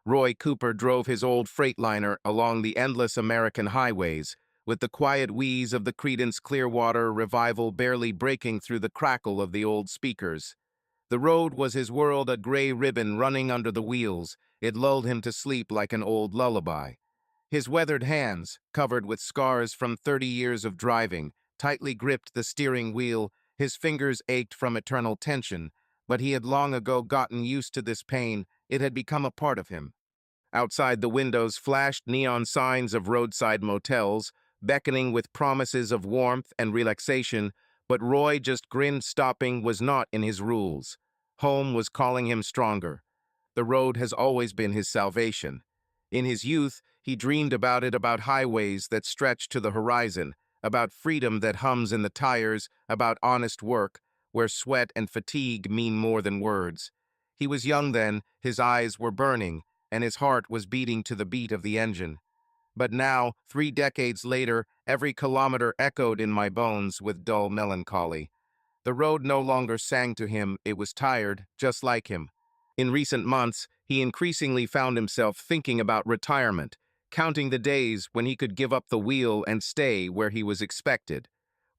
Roy Cooper drove his old Freightliner along the endless American highways, with the quiet wheeze of the Creedence Clearwater Revival barely breaking through the crackle of the old speakers. The road was his world, a gray ribbon running under the wheels. It lulled him to sleep like an old lullaby. His weathered hands, covered with scars from 30 years of driving, tightly gripped the steering wheel. His fingers ached from eternal tension, but he had long ago gotten used to this pain. It had become a part of him. Outside the windows flashed neon signs of roadside motels, beckoning with promises of warmth and relaxation, but Roy just grinned. Stopping was not in his rules. Home was calling him stronger. The road has always been his salvation. In his youth, he dreamed about it, about highways that stretch to the horizon, about freedom that hums in the tires, about honest work, where sweat and fatigue mean more than words. He was young then, his eyes were burning, and his heart was beating to the beat of the engine. But now, 3 decades later, every kilometer echoed in my bones with dull melancholy. The road no longer sang to him, it was tired, just like him. In recent months, he increasingly found himself thinking about retirement, counting the days when he could give up the wheel and stay where he was expected,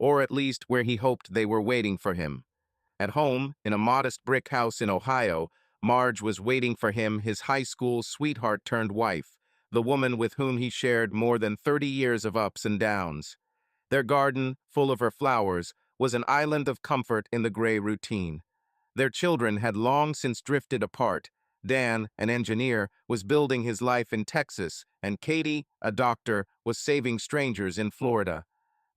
or at least where he hoped they were waiting for him. At home, in a modest brick house in Ohio, Marge was waiting for him, his high school sweetheart-turned-wife, the woman with whom he shared more than 30 years of ups and downs. Their garden, full of her flowers, was an island of comfort in the gray routine. Their children had long since drifted apart. Dan, an engineer, was building his life in Texas, and Katie, a doctor, was saving strangers in Florida.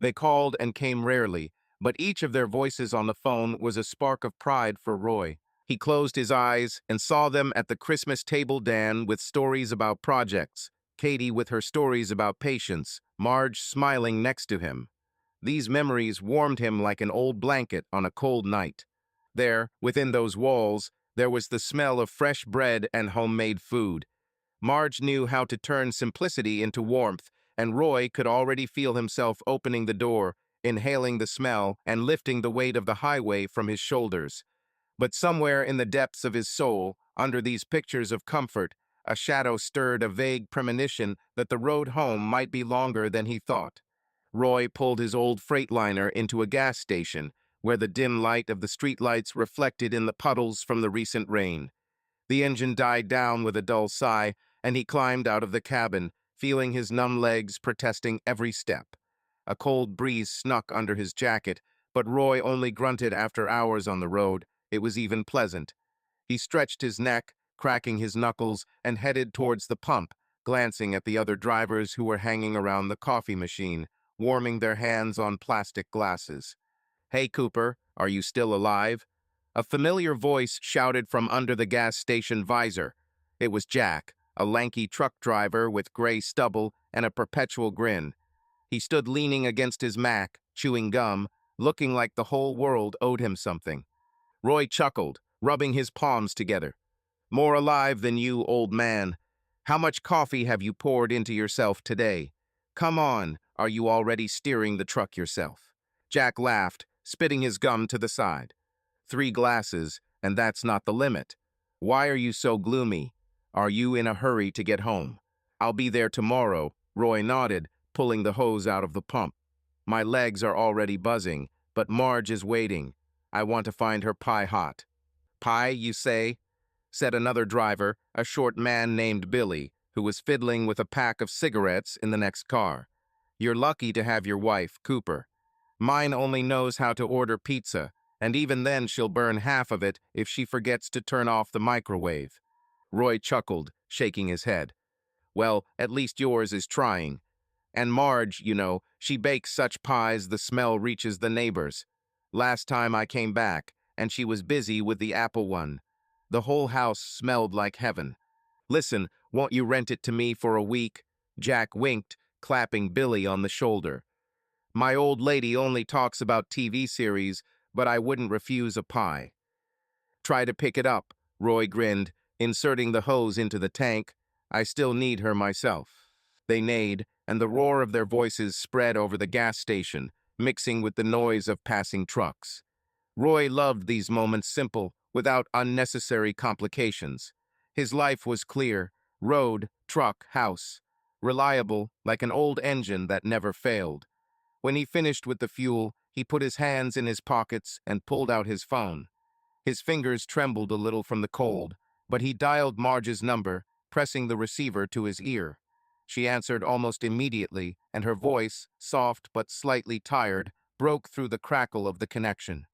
They called and came rarely, but each of their voices on the phone was a spark of pride for Roy. He closed his eyes and saw them at the Christmas table, Dan with stories about projects, Katie with her stories about patience, Marge smiling next to him. These memories warmed him like an old blanket on a cold night. There, within those walls, there was the smell of fresh bread and homemade food. Marge knew how to turn simplicity into warmth, and Roy could already feel himself opening the door, inhaling the smell, and lifting the weight of the highway from his shoulders. But somewhere in the depths of his soul, under these pictures of comfort, a shadow stirred, a vague premonition that the road home might be longer than he thought. Roy pulled his old Freightliner into a gas station, where the dim light of the streetlights reflected in the puddles from the recent rain. The engine died down with a dull sigh, and he climbed out of the cabin, feeling his numb legs protesting every step. A cold breeze snuck under his jacket, but Roy only grunted after hours on the road. It was even pleasant. He stretched his neck, cracking his knuckles, and headed towards the pump, glancing at the other drivers who were hanging around the coffee machine, warming their hands on plastic glasses. "Hey, Cooper, are you still alive?" A familiar voice shouted from under the gas station visor. It was Jack, a lanky truck driver with gray stubble and a perpetual grin. He stood leaning against his Mac, chewing gum, looking like the whole world owed him something. Roy chuckled, rubbing his palms together. "More alive than you, old man. How much coffee have you poured into yourself today? Come on, are you already steering the truck yourself?" Jack laughed, spitting his gum to the side. "3 glasses, and that's not the limit. Why are you so gloomy? Are you in a hurry to get home?" "I'll be there tomorrow," Roy nodded, pulling the hose out of the pump. "My legs are already buzzing, but Marge is waiting. I want to find her pie hot." "Pie, you say?" said another driver, a short man named Billy, who was fiddling with a pack of cigarettes in the next car. "You're lucky to have your wife, Cooper. Mine only knows how to order pizza, and even then she'll burn half of it if she forgets to turn off the microwave." Roy chuckled, shaking his head. "Well, at least yours is trying. And Marge, you know, she bakes such pies the smell reaches the neighbors. Last time I came back, and she was busy with the apple one. The whole house smelled like heaven. Listen, won't you rent it to me for a week?" Jack winked, clapping Billy on the shoulder. "My old lady only talks about TV series, but I wouldn't refuse a pie." "Try to pick it up," Roy grinned, inserting the hose into the tank. "I still need her myself." They neighed, and the roar of their voices spread over the gas station, mixing with the noise of passing trucks. Roy loved these moments, simple, without unnecessary complications. His life was clear, Road, truck, house. Reliable, like an old engine that never failed. When he finished with the fuel, he put his hands in his pockets and pulled out his phone. His fingers trembled a little from the cold, but he dialed Marge's number, pressing the receiver to his ear. She answered almost immediately, and her voice, soft but slightly tired, broke through the crackle of the connection.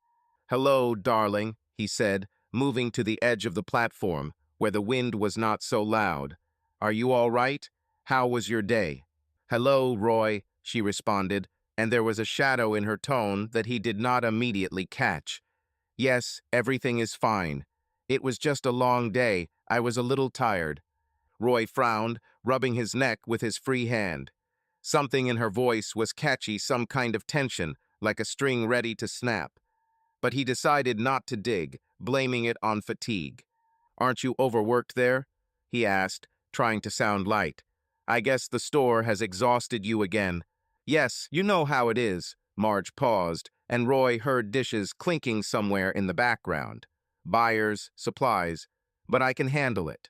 "Hello, darling," he said, moving to the edge of the platform, where the wind was not so loud. "Are you all right? How was your day?" "Hello, Roy," she responded, and there was a shadow in her tone that he did not immediately catch. "Yes, everything is fine. It was just a long day. I was a little tired." Roy frowned, rubbing his neck with his free hand. Something in her voice was catchy, some kind of tension, like a string ready to snap. But he decided not to dig, blaming it on fatigue. "Aren't you overworked there?" he asked, trying to sound light. "I guess the store has exhausted you again." "Yes, you know how it is." Marge paused, and Roy heard dishes clinking somewhere in the background. "Buyers, supplies. But I can handle it."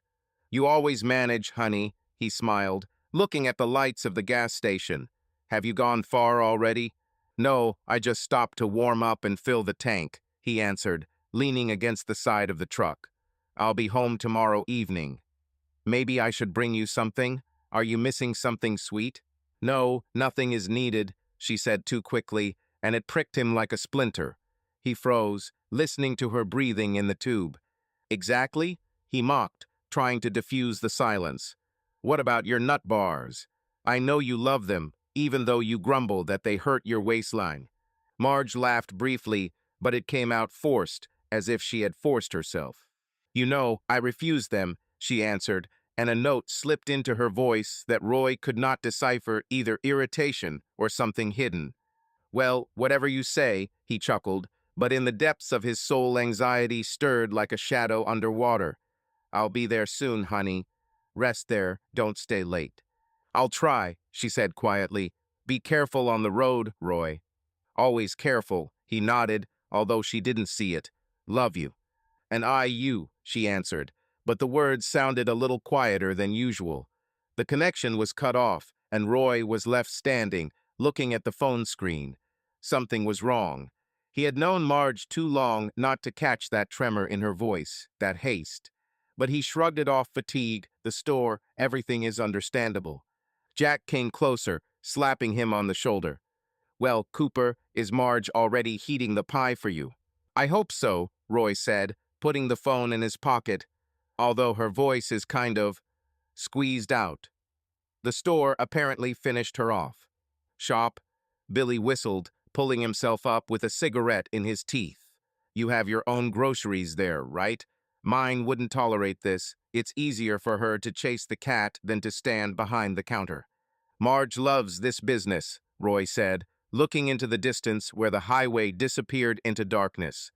"You always manage, honey," he smiled, looking at the lights of the gas station. "Have you gone far already?" "No, I just stopped to warm up and fill the tank," he answered, leaning against the side of the truck. "I'll be home tomorrow evening." "Maybe I should bring you something? Are you missing something sweet?" "No, nothing is needed," she said too quickly, and it pricked him like a splinter. He froze, listening to her breathing in the tube. "Exactly?" he mocked, trying to diffuse the silence. "What about your nut bars? I know you love them, even though you grumble that they hurt your waistline." Marge laughed briefly, but it came out forced, as if she had forced herself. "You know, I refused them," she answered, and a note slipped into her voice that Roy could not decipher, either irritation or something hidden. "Well, whatever you say," he chuckled, but in the depths of his soul anxiety stirred like a shadow underwater. "I'll be there soon, honey. Rest there, don't stay late." "I'll try," she said quietly. "Be careful on the road, Roy." "Always careful," he nodded, although she didn't see it. "Love you." "And I you," she answered, but the words sounded a little quieter than usual. The connection was cut off, and Roy was left standing, looking at the phone screen. Something was wrong. He had known Marge too long not to catch that tremor in her voice, that haste. But he shrugged it off. Fatigue, the store, everything is understandable. Jack came closer, slapping him on the shoulder. "Well, Cooper, is Marge already heating the pie for you?" "I hope so," Roy said, putting the phone in his pocket, although her voice is kind of squeezed out. The store apparently finished her off. "Shop?" Billy whistled, pulling himself up with a cigarette in his teeth. "You have your own groceries there, right? Mine wouldn't tolerate this. It's easier for her to chase the cat than to stand behind the counter." "Marge loves this business," Roy said, looking into the distance where the highway disappeared into darkness.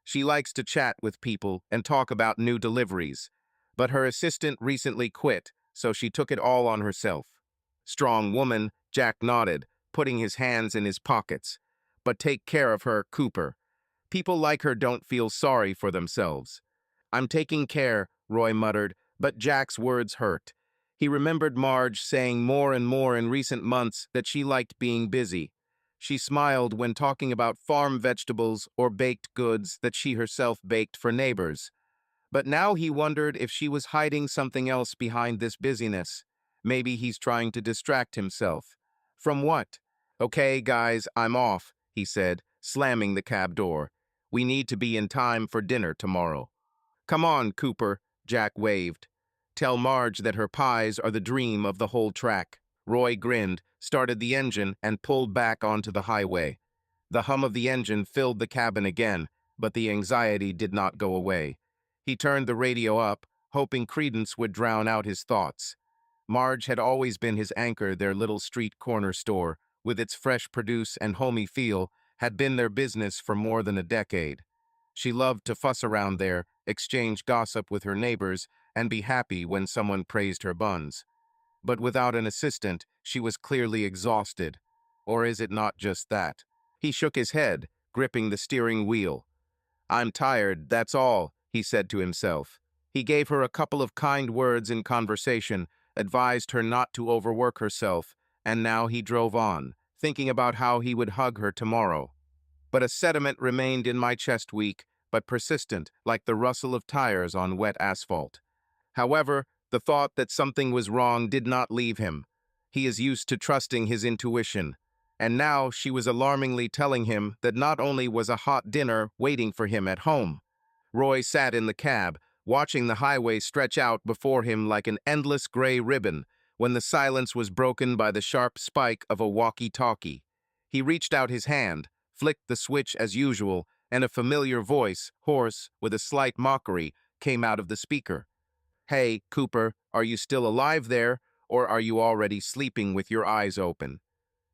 "She likes to chat with people and talk about new deliveries. But her assistant recently quit, so she took it all on herself." "Strong woman," Jack nodded, putting his hands in his pockets. "But take care of her, Cooper. People like her don't feel sorry for themselves." "I'm taking care," Roy muttered, but Jack's words hurt. He remembered Marge saying more and more in recent months that she liked being busy. She smiled when talking about farm vegetables or baked goods that she herself baked for neighbors. But now he wondered if she was hiding something else behind this busyness. Maybe he's trying to distract himself. From what? "Okay, guys, I'm off," he said, slamming the cab door. "We need to be in time for dinner tomorrow." "Come on, Cooper," Jack waved. "Tell Marge that her pies are the dream of the whole track." Roy grinned, started the engine, and pulled back onto the highway. The hum of the engine filled the cabin again, but the anxiety did not go away. He turned the radio up, hoping credence would drown out his thoughts. Marge had always been his anchor. Their little street corner store, with its fresh produce and homey feel, had been their business for more than a decade. She loved to fuss around there, exchange gossip with her neighbors, and be happy when someone praised her buns. But without an assistant, she was clearly exhausted. Or is it not just that? He shook his head, gripping the steering wheel. "I'm tired, that's all," he said to himself. He gave her a couple of kind words in conversation, advised her not to overwork herself, and now he drove on, thinking about how he would hug her tomorrow. But a sediment remained in my chest, weak, but persistent, like the rustle of tires on wet asphalt. However, the thought that something was wrong did not leave him. He is used to trusting his intuition. And now she was alarmingly telling him that not only was a hot dinner waiting for him at home. Roy sat in the cab, watching the highway stretch out before him like an endless gray ribbon, when the silence was broken by the sharp spike of a walkie-talkie. He reached out his hand, flicked the switch as usual, and a familiar voice, hoarse, with a slight mockery, came out of the speaker. "Hey, Cooper, are you still alive there, or are you already sleeping with your eyes open?"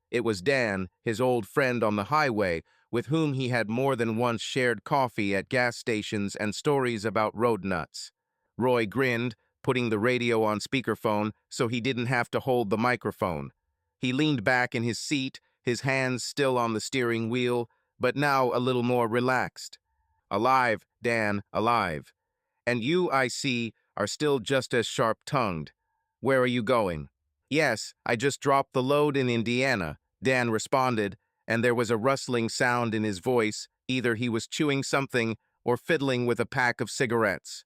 It was Dan, his old friend on the highway, with whom he had more than once shared coffee at gas stations and stories about road nuts. Roy grinned, putting the radio on speakerphone so he didn't have to hold the microphone. He leaned back in his seat, his hands still on the steering wheel, but now a little more relaxed. "Alive, Dan, alive. And you, I see, are still just as sharp-tongued. Where are you going?" "Yes, I just dropped the load in Indiana," Dan responded, and there was a rustling sound in his voice. Either he was chewing something or fiddling with a pack of cigarettes.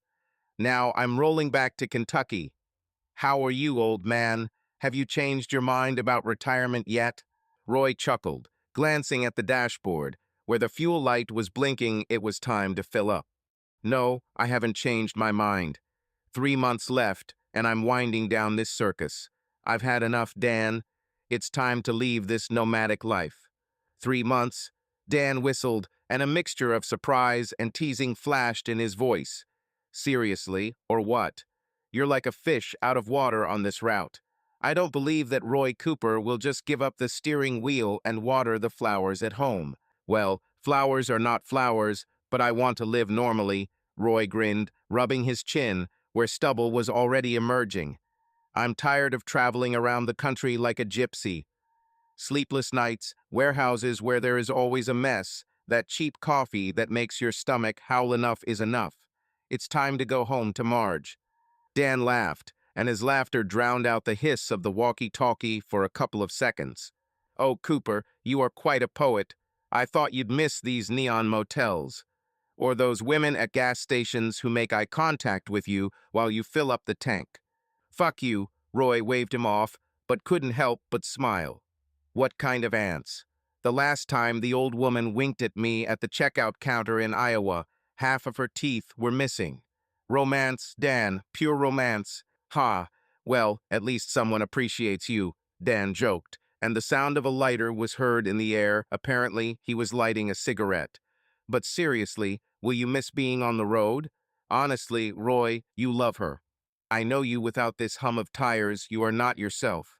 "Now I'm rolling back to Kentucky. How are you, old man? Have you changed your mind about retirement yet?" Roy chuckled, glancing at the dashboard. Where the fuel light was blinking, it was time to fill up. "No, I haven't changed my mind. 3 months left, and I'm winding down this circus. I've had enough, Dan. It's time to leave this nomadic life." 3 months? Dan whistled, and a mixture of surprise and teasing flashed in his voice. "Seriously, or what? You're like a fish out of water on this route. I don't believe that Roy Cooper will just give up the steering wheel and water the flowers at home." "Well, flowers are not flowers, but I want to live normally," Roy grinned, rubbing his chin, where stubble was already emerging. "I'm tired of traveling around the country like a gypsy. Sleepless nights, warehouses where there is always a mess, that cheap coffee that makes your stomach howl enough is enough. It's time to go home to Marge." Dan laughed, and his laughter drowned out the hiss of the walkie-talkie for a couple of seconds. "Oh, Cooper, you are quite a poet. I thought you'd miss these neon motels. Or those women at gas stations who make eye contact with you while you fill up the tank." "Fuck you," Roy waved him off, but couldn't help but smile. "What kind of ants? The last time the old woman winked at me at the checkout counter in Iowa, half of her teeth were missing. Romance, Dan, pure romance. Ha, well, at least someone appreciates you," Dan joked, and the sound of a lighter was heard in the air. Apparently, he was lighting a cigarette. "But seriously, will you miss being on the road? Honestly, Roy, you love her. I know you without this hum of tires, you are not yourself."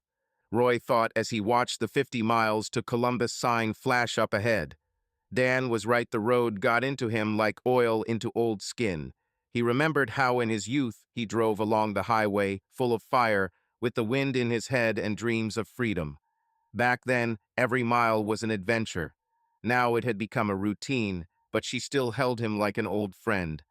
Roy thought as he watched the 50 miles to Columbus sign flash up ahead. Dan was right, the road got into him like oil into old skin. He remembered how in his youth he drove along the highway, full of fire, with the wind in his head and dreams of freedom. Back then, every mile was an adventure. Now it had become a routine, but she still held him like an old friend.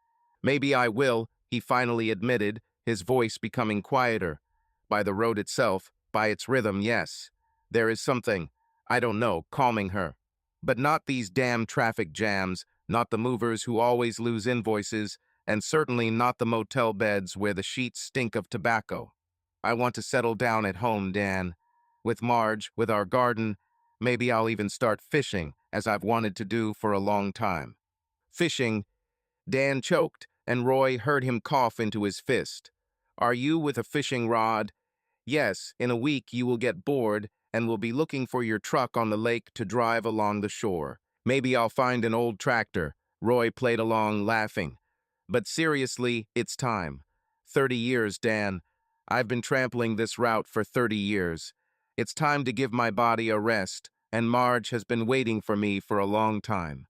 "Maybe I will," he finally admitted, his voice becoming quieter. "By the road itself, by its rhythm, yes. There is something, I don't know, calming her. But not these damn traffic jams, not the movers who always lose invoices, and certainly not the motel beds where the sheets stink of tobacco. I want to settle down at home, Dan. With Marge, with our garden, maybe I'll even start fishing, as I've wanted to do for a long time." "Fishing?" Dan choked, and Roy heard him cough into his fist. "Are you with a fishing rod?" "Yes, in a week you will get bored and will be looking for your truck on the lake to drive along the shore. Maybe I'll find an old tractor." Roy played along, laughing. "But seriously, it's time. 30 years, Dan. I've been trampling this route for 30 years. It's time to give my body a rest, and Marge has been waiting for me for a long time."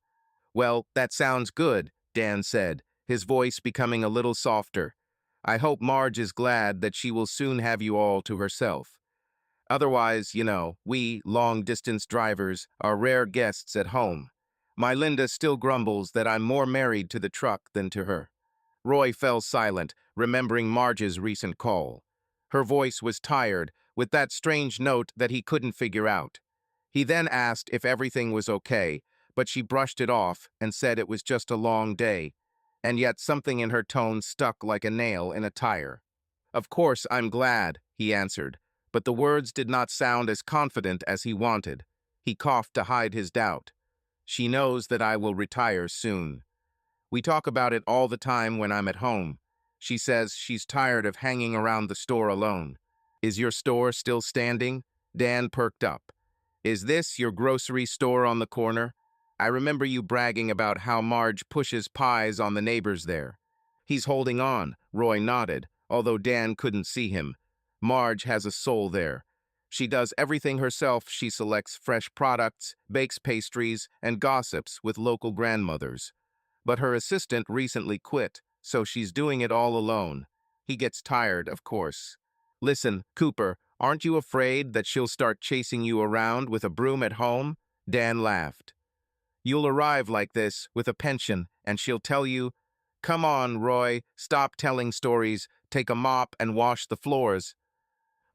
"Well, that sounds good," Dan said, his voice becoming a little softer. "I hope Marge is glad that she will soon have you all to herself. Otherwise, we, long-distance drivers, are rare guests at home. My Linda still grumbles that I'm more married to the truck than to her." Roy fell silent, remembering Marge's recent call. Her voice was tired, with that strange note that he couldn't figure out. He then asked if everything was okay, but she brushed it off and said it was just a long day, and yet something in her tone stuck like a nail in a tire. "Of course, I'm glad," he answered, but the words did not sound as confident as he wanted. He coughed to hide his doubt. "She knows that I will retire soon. We talk about it all the time when I'm at home. She says she's tired of hanging around the store alone." "Is your store still standing?" Dan perked up. "Is this your grocery store on the corner? I remember you bragging about how Marge pushes pies on the neighbors there." "He's holding on," Roy nodded, although Dan couldn't see him. "Marge has a soul there. She does everything herself. She selects fresh products, bakes pastries, and gossips with local grandmothers. But her assistant recently quit, so she's doing it all alone. He gets tired, of course. Listen, Cooper, aren't you afraid that she'll start chasing you around with a broom at home?" Dan laughed. "You'll arrive like this, with a pension, and she'll tell you, 'Come on, Roy, stop telling stories, take a mop and wash the floors.'"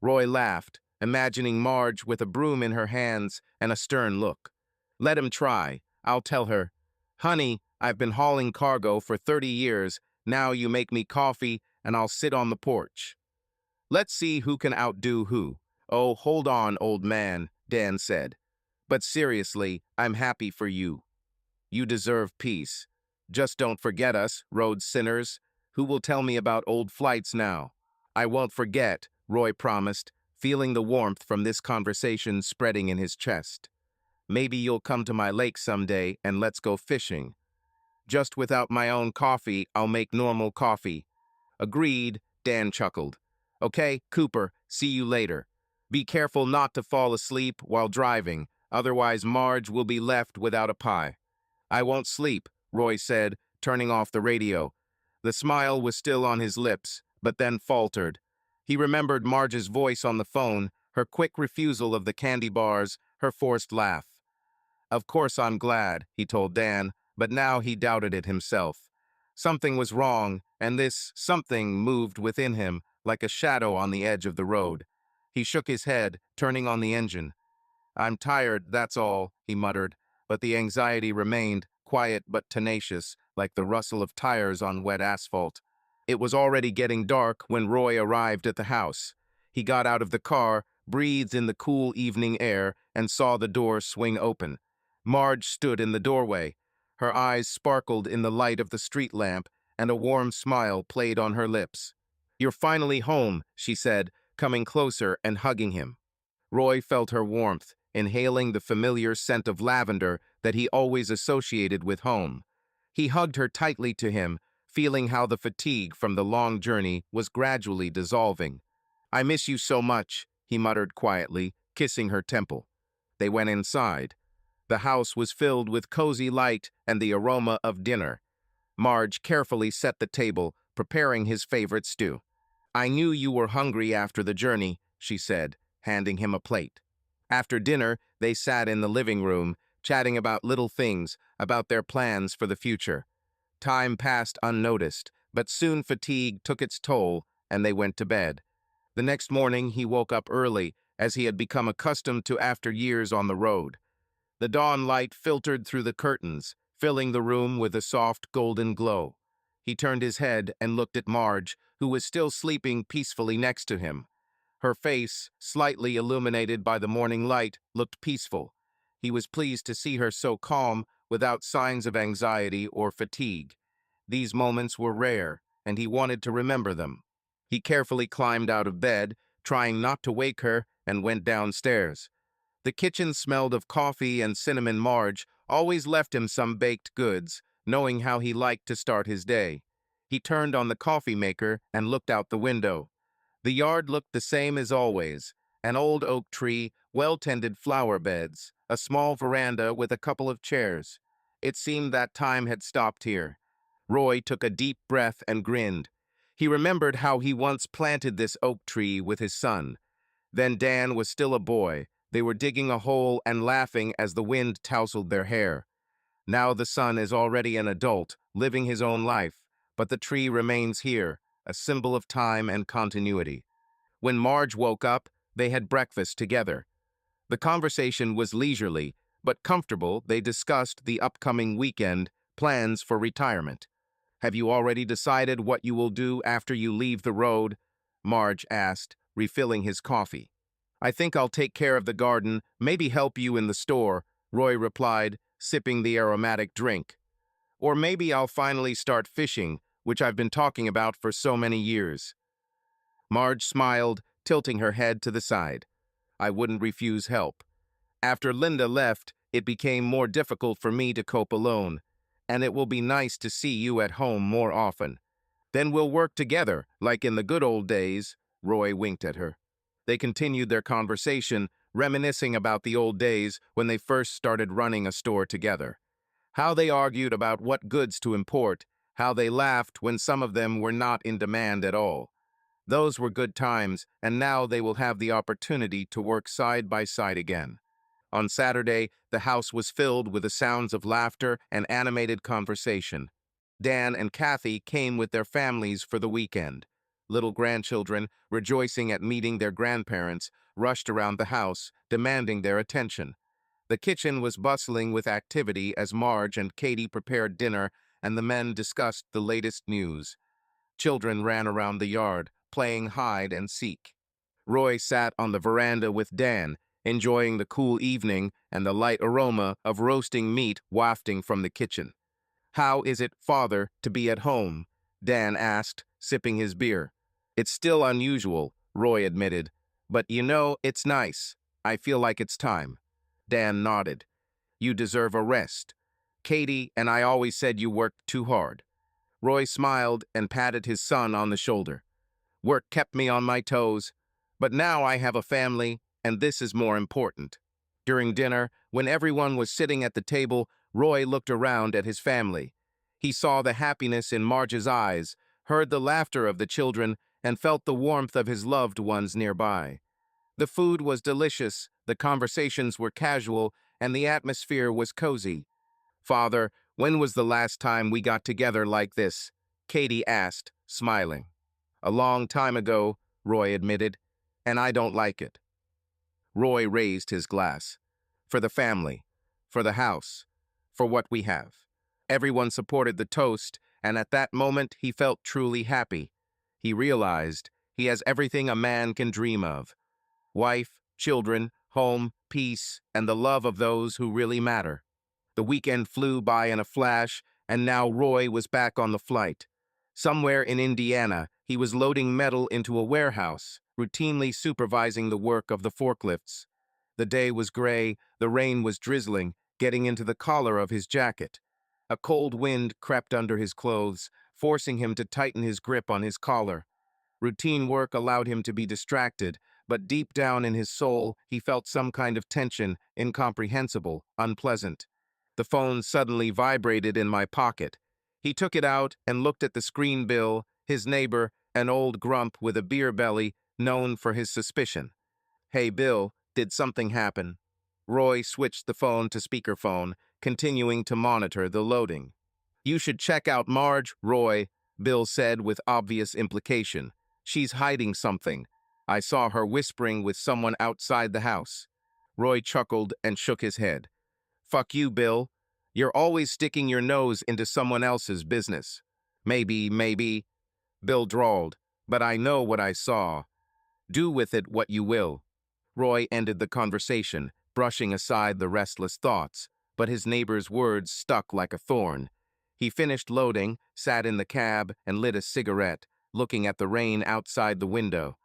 Roy laughed, imagining Marge with a broom in her hands and a stern look. "Let him try. I'll tell her, 'Honey, I've been hauling cargo for 30 years. Now you make me coffee, and I'll sit on the porch.' Let's see who can outdo who." "Oh, hold on, old man," Dan said. "But seriously, I'm happy for you. You deserve peace. Just don't forget us, road sinners. Who will tell me about old flights now?" "I won't forget," Roy promised, feeling the warmth from this conversation spreading in his chest. "Maybe you'll come to my lake someday and let's go fishing. Just without my own coffee, I'll make normal coffee." "Agreed," Dan chuckled. "Okay, Cooper, see you later. Be careful not to fall asleep while driving, otherwise Marge will be left without a pie." "I won't sleep," Roy said, turning off the radio. The smile was still on his lips, but then faltered. He remembered Marge's voice on the phone, her quick refusal of the candy bars, her forced laugh. "Of course I'm glad," he told Dan, but now he doubted it himself. Something was wrong, and this something moved within him like a shadow on the edge of the road. He shook his head, turning on the engine. "I'm tired, that's all," he muttered, but the anxiety remained, quiet but tenacious, like the rustle of tires on wet asphalt. It was already getting dark when Roy arrived at the house. He got out of the car, breathed in the cool evening air, and saw the door swing open. Marge stood in the doorway. Her eyes sparkled in the light of the street lamp, and a warm smile played on her lips. "You're finally home," she said, coming closer and hugging him. Roy felt her warmth, inhaling the familiar scent of lavender that he always associated with home. He hugged her tightly to him, feeling how the fatigue from the long journey was gradually dissolving. "I miss you so much," he muttered quietly, kissing her temple. They went inside. The house was filled with cozy light and the aroma of dinner. Marge carefully set the table, preparing his favorite stew. "I knew you were hungry after the journey," she said, handing him a plate. After dinner, they sat in the living room, chatting about little things, about their plans for the future. Time passed unnoticed, but soon fatigue took its toll, and they went to bed. The next morning, he woke up early, as he had become accustomed to after years on the road. The dawn light filtered through the curtains, filling the room with a soft golden glow. He turned his head and looked at Marge, who was still sleeping peacefully next to him. Her face, slightly illuminated by the morning light, looked peaceful. He was pleased to see her so calm, without signs of anxiety or fatigue. These moments were rare, and he wanted to remember them. He carefully climbed out of bed, trying not to wake her, and went downstairs. The kitchen smelled of coffee and cinnamon. Marge always left him some baked goods, knowing how he liked to start his day. He turned on the coffee maker and looked out the window. The yard looked the same as always, an old oak tree, well-tended flower beds, a small veranda with a couple of chairs. It seemed that time had stopped here. Roy took a deep breath and grinned. He remembered how he once planted this oak tree with his son. Then Dan was still a boy. They were digging a hole and laughing as the wind tousled their hair. Now the son is already an adult, living his own life, but the tree remains here, a symbol of time and continuity. When Marge woke up, they had breakfast together. The conversation was leisurely, but comfortable. They discussed the upcoming weekend, plans for retirement. "Have you already decided what you will do after you leave the road?" Marge asked, refilling his coffee. "I think I'll take care of the garden, maybe help you in the store," Roy replied, sipping the aromatic drink. "Or maybe I'll finally start fishing, which I've been talking about for so many years." Marge smiled, tilting her head to the side. "I wouldn't refuse help. After Linda left, it became more difficult for me to cope alone, and it will be nice to see you at home more often. Then we'll work together, like in the good old days." Roy winked at her. They continued their conversation, reminiscing about the old days when they first started running a store together. How they argued about what goods to import, how they laughed when some of them were not in demand at all. Those were good times, and now they will have the opportunity to work side by side again. On Saturday, the house was filled with the sounds of laughter and animated conversation. Dan and Kathy came with their families for the weekend. Little grandchildren, rejoicing at meeting their grandparents, rushed around the house, demanding their attention. The kitchen was bustling with activity as Marge and Katie prepared dinner and the men discussed the latest news. Children ran around the yard, playing hide and seek. Roy sat on the veranda with Dan, enjoying the cool evening and the light aroma of roasting meat wafting from the kitchen. "How is it, Father, to be at home?" Dan asked, sipping his beer. "It's still unusual," Roy admitted. "But you know, it's nice. I feel like it's time." Dan nodded. "You deserve a rest. Katie and I always said you worked too hard." Roy smiled and patted his son on the shoulder. "Work kept me on my toes, but now I have a family, and this is more important." During dinner, when everyone was sitting at the table, Roy looked around at his family. He saw the happiness in Marge's eyes, heard the laughter of the children, and felt the warmth of his loved ones nearby. The food was delicious, the conversations were casual, and the atmosphere was cozy. "Father, when was the last time we got together like this?" Katie asked, smiling. "A long time ago," Roy admitted, "and I don't like it." Roy raised his glass. "For the family, for the house, for what we have." Everyone supported the toast, and at that moment he felt truly happy. He realized he has everything a man can dream of: wife, children, home, peace, and the love of those who really matter. The weekend flew by in a flash, and now Roy was back on the flight. Somewhere in Indiana, he was loading metal into a warehouse, routinely supervising the work of the forklifts. The day was gray, the rain was drizzling, getting into the collar of his jacket. A cold wind crept under his clothes, forcing him to tighten his grip on his collar. Routine work allowed him to be distracted, but deep down in his soul, he felt some kind of tension, incomprehensible, unpleasant. The phone suddenly vibrated in my pocket. He took it out and looked at the screen. Bill, his neighbor, an old grump with a beer belly, known for his suspicion. "Hey, Bill, did something happen?" Roy switched the phone to speakerphone, continuing to monitor the loading. "You should check out Marge, Roy," Bill said with obvious implication. "She's hiding something. I saw her whispering with someone outside the house." Roy chuckled and shook his head. "Fuck you, Bill. You're always sticking your nose into someone else's business." Maybe, Bill drawled, "but I know what I saw. Do with it what you will." Roy ended the conversation, brushing aside the restless thoughts, but his neighbor's words stuck like a thorn. He finished loading, sat in the cab, and lit a cigarette, looking at the rain outside the window.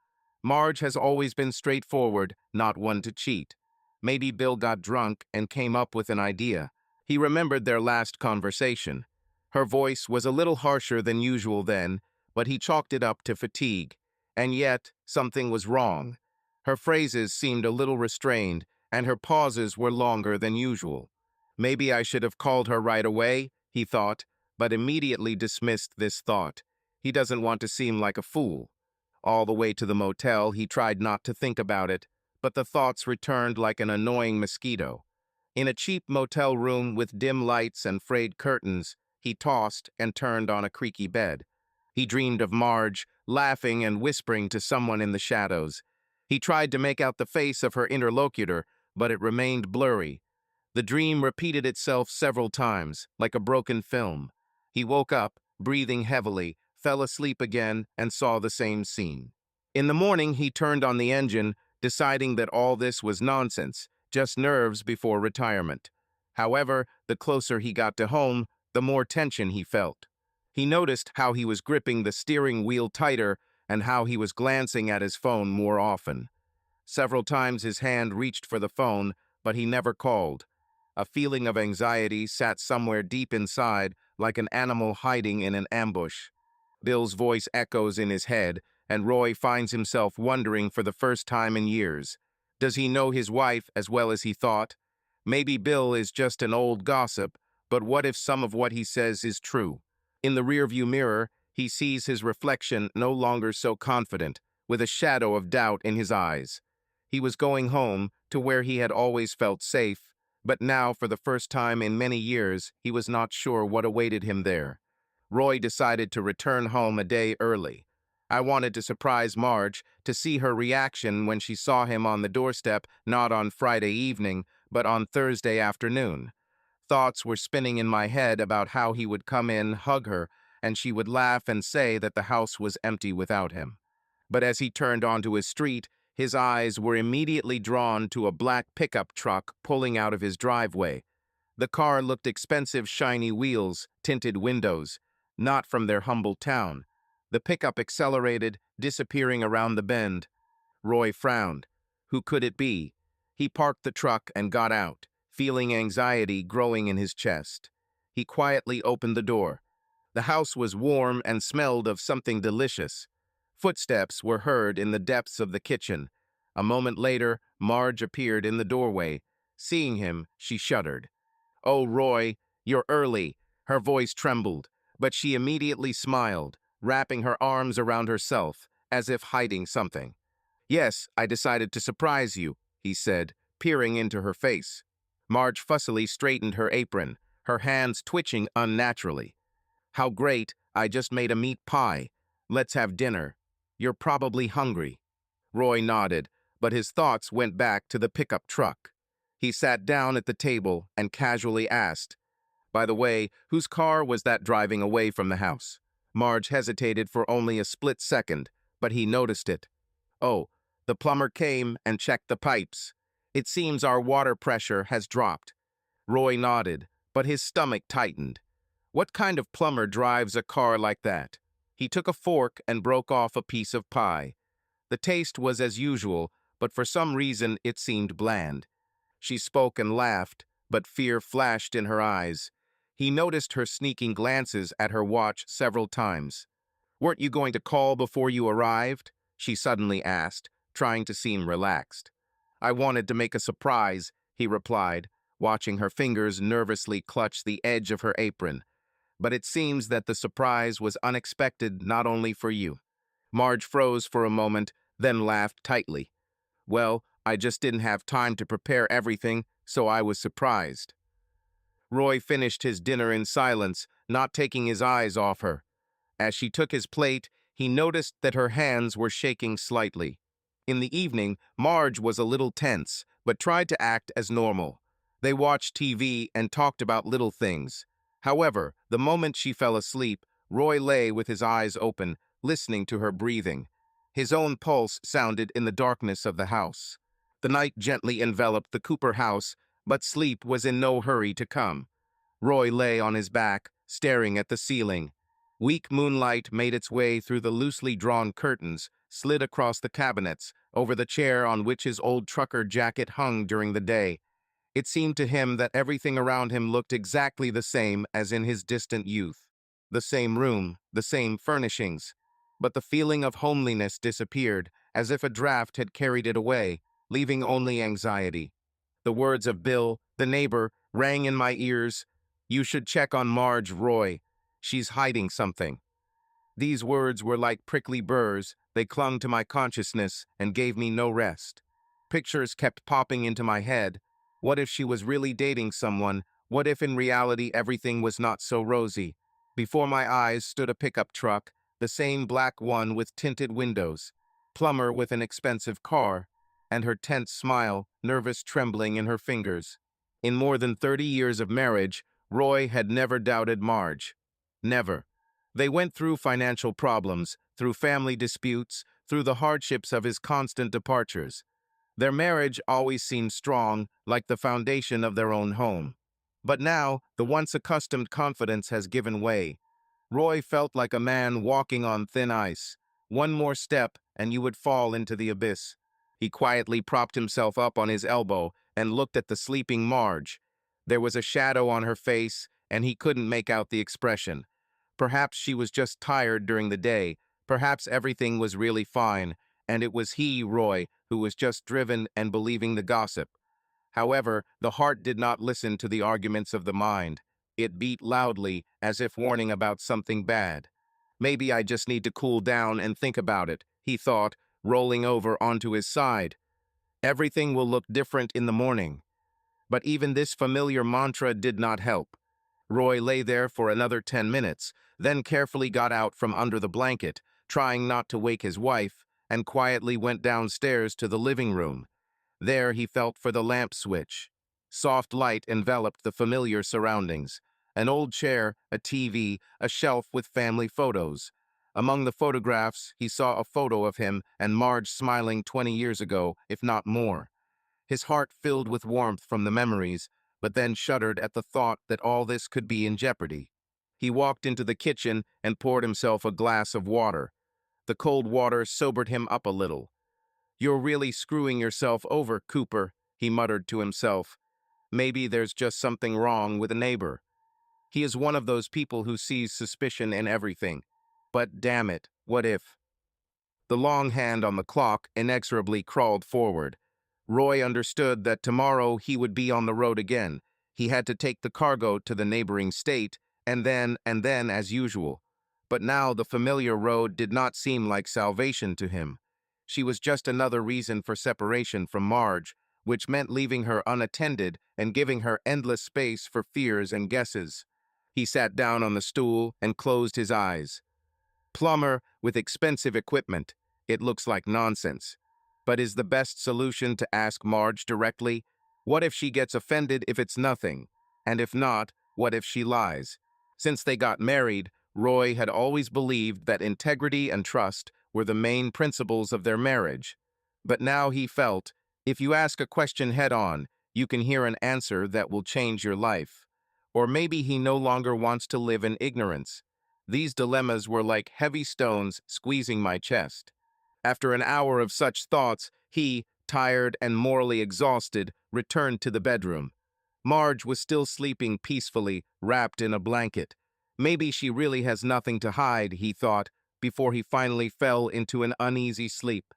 Marge has always been straightforward, not one to cheat. Maybe Bill got drunk and came up with an idea. He remembered their last conversation. Her voice was a little harsher than usual then, but he chalked it up to fatigue. And yet, something was wrong. Her phrases seemed a little restrained, and her pauses were longer than usual. Maybe I should have called her right away, he thought, but immediately dismissed this thought. He doesn't want to seem like a fool. All the way to the motel, he tried not to think about it, but the thoughts returned like an annoying mosquito. In a cheap motel room with dim lights and frayed curtains, he tossed and turned on a creaky bed. He dreamed of Marge, laughing and whispering to someone in the shadows. He tried to make out the face of her interlocutor, but it remained blurry. The dream repeated itself several times, like a broken film. He woke up, breathing heavily, fell asleep again, and saw the same scene. In the morning, he turned on the engine, deciding that all this was nonsense, just nerves before retirement. However, the closer he got to home, the more tension he felt. He noticed how he was gripping the steering wheel tighter and how he was glancing at his phone more often. Several times his hand reached for the phone, but he never called. A feeling of anxiety sat somewhere deep inside, like an animal hiding in an ambush. Bill's voice echoes in his head, and Roy finds himself wondering for the first time in years. Does he know his wife as well as he thought? Maybe Bill is just an old gossip, but what if some of what he says is true? In the rearview mirror, he sees his reflection no longer so confident, with a shadow of doubt in his eyes. He was going home, to where he had always felt safe, but now, for the first time in many years, he was not sure what awaited him there. Roy decided to return home a day early. I wanted to surprise Marge, to see her reaction when she saw him on the doorstep, not on Friday evening, but on Thursday afternoon. Thoughts were spinning in my head about how he would come in, hug her, and she would laugh and say that the house was empty without him. But as he turned onto his street, his eyes were immediately drawn to a black pickup truck pulling out of his driveway. The car looked expensive, shiny wheels, tinted windows, not from their humble town. The pickup accelerated, disappearing around the bend. Roy frowned. Who could it be? He parked the truck and got out, feeling anxiety growing in his chest. He quietly opened the door. The house was warm and smelled of something delicious. Footsteps were heard in the depths of the kitchen. A moment later, Marge appeared in the doorway. Seeing him, she shuddered. "Oh, Roy, you're early." Her voice trembled, but she immediately smiled, wrapping her arms around herself, as if hiding something. "Yes, I decided to surprise you," he said, peering into her face. Marge fussily straightened her apron, her hands twitching unnaturally. "How great, I just made a meat pie. Let's have dinner. You're probably hungry." Roy nodded, but his thoughts went back to the pickup truck. He sat down at the table and casually asked, "By the way, whose car was that driving away from the house?" Marge hesitated for only a split second, but he noticed it. "Oh, the plumber came and checked the pipes. It seems our water pressure has dropped." Roy nodded, but his stomach tightened. What kind of plumber drives a car like that? He took a fork and broke off a piece of pie. The taste was as usual, but for some reason it seemed bland. She spoke and laughed, but fear flashed in her eyes. He noticed her sneaking glances at her watch several times. "Weren't you going to call before you arrived?" she suddenly asked, trying to seem relaxed. "I wanted to make a surprise," he replied, watching her fingers nervously clutch the edge of her apron. "But it seems that the surprise was unexpected not only for you." Marge froze for a moment, then laughed tightly. "Well, I just didn't have time to prepare everything, so I was surprised." Roy finished his dinner in silence, not taking his eyes off her. As she took his plate, he noticed that her hands were shaking slightly. In the evening, Marge was a little tense, but tried to act as normal. They watched TV and talked about little things. However, the moment she fell asleep, Roy lay with his eyes open, listening to her breathing. His own pulse sounded in the darkness of the house. The night gently enveloped the Cooper house, but sleep was in no hurry to come. Roy lay on his back, staring at the ceiling. Weak moonlight made its way through the loosely drawn curtains, slid across the cabinets, over the chair on which his old trucker jacket hung during the day. It seemed to him that everything around him looked exactly the same as in his distant youth. The same room, the same furnishings. But the feeling of homeliness disappeared, as if a draft had carried it away, leaving only anxiety. The words of Bill, the neighbor, rang in my ears. "You should check on Marge, Roy. She's hiding something." These words were like prickly burrs. They clung to my consciousness and gave me no rest. Pictures kept popping into my head. What if she was really dating someone? What if in reality everything was not so rosy? Before my eyes stood a pickup truck, the same black one with tinted windows, Plumber with an expensive car, and her tense smile, nervous trembling in her fingers. In more than 30 years of marriage, Roy had never doubted Marge. Never. They went through financial problems, through family disputes, through the hardships of his constant departures. Their marriage always seemed strong, like the foundation of their own home. But now, the once accustomed confidence has given way. Roy felt like a man walking on thin ice. One more step, and you would fall into the abyss. He quietly propped himself up on his elbow and looked at the sleeping Marge. There was a shadow on her face, and he couldn't make out the expression. Perhaps she was just tired during the day. Perhaps everything was really fine, and it was he, Roy, who was just driven and believing the gossip. However, the heart did not listen to the arguments of the mind. It beat loudly, as if warning about something bad. Maybe I just need to cool down and think about it, he thought, rolling over onto his side. Everything will look different in the morning. But even this familiar mantra did not help. Roy lay there for another 10 minutes, then carefully got out from under the blanket, trying not to wake his wife, and quietly went downstairs to the living room. There he felt for the lamp switch. Soft light enveloped the familiar surroundings. An old chair, a TV, a shelf with family photos. Among the photographs, he saw a photo of him and Marge smiling 20 years ago, if not more. His heart filled with warmth from the memories, but then shuddered at the thought that all this could be in jeopardy. He walked into the kitchen and poured himself a glass of water. The cold water sobered him up a little. "You're really screwing yourself over, Cooper," he muttered to himself. "Maybe there's just something wrong with a neighbor. He is one of those people who sees suspicion in everything. But damn it, what if?" The long hand on the clock inexorably crawled forward. Roy understood that tomorrow he would be on the road again. He had to take the cargo to the neighboring state, and then, as usual. But now the familiar road did not seem like salvation to him. She was just another reason for separation from Marge, which meant leaving her unattended and giving her endless space for fears and guesses. He sat down on the stool and closed his eyes. Plumber with expensive equipment. It looks like nonsense. But is the best solution to ask Marge directly? What if she gets offended if it's nothing? And if not, what if she lies? Since they got married, Roy had always believed that integrity and trust were the main principles of their marriage. But now he felt, if you ask a question head-on, you can hear an answer that will change your life. Or maybe he no longer wants to live in ignorance. These dilemmas were like heavy stones squeezing my chest. After an hour of such thoughts, he, tired and morally exhausted, returned to the bedroom. Marge was still sleeping peacefully, wrapped in a blanket. Maybe she really has nothing to hide, he thought, before he finally fell into an uneasy sleep.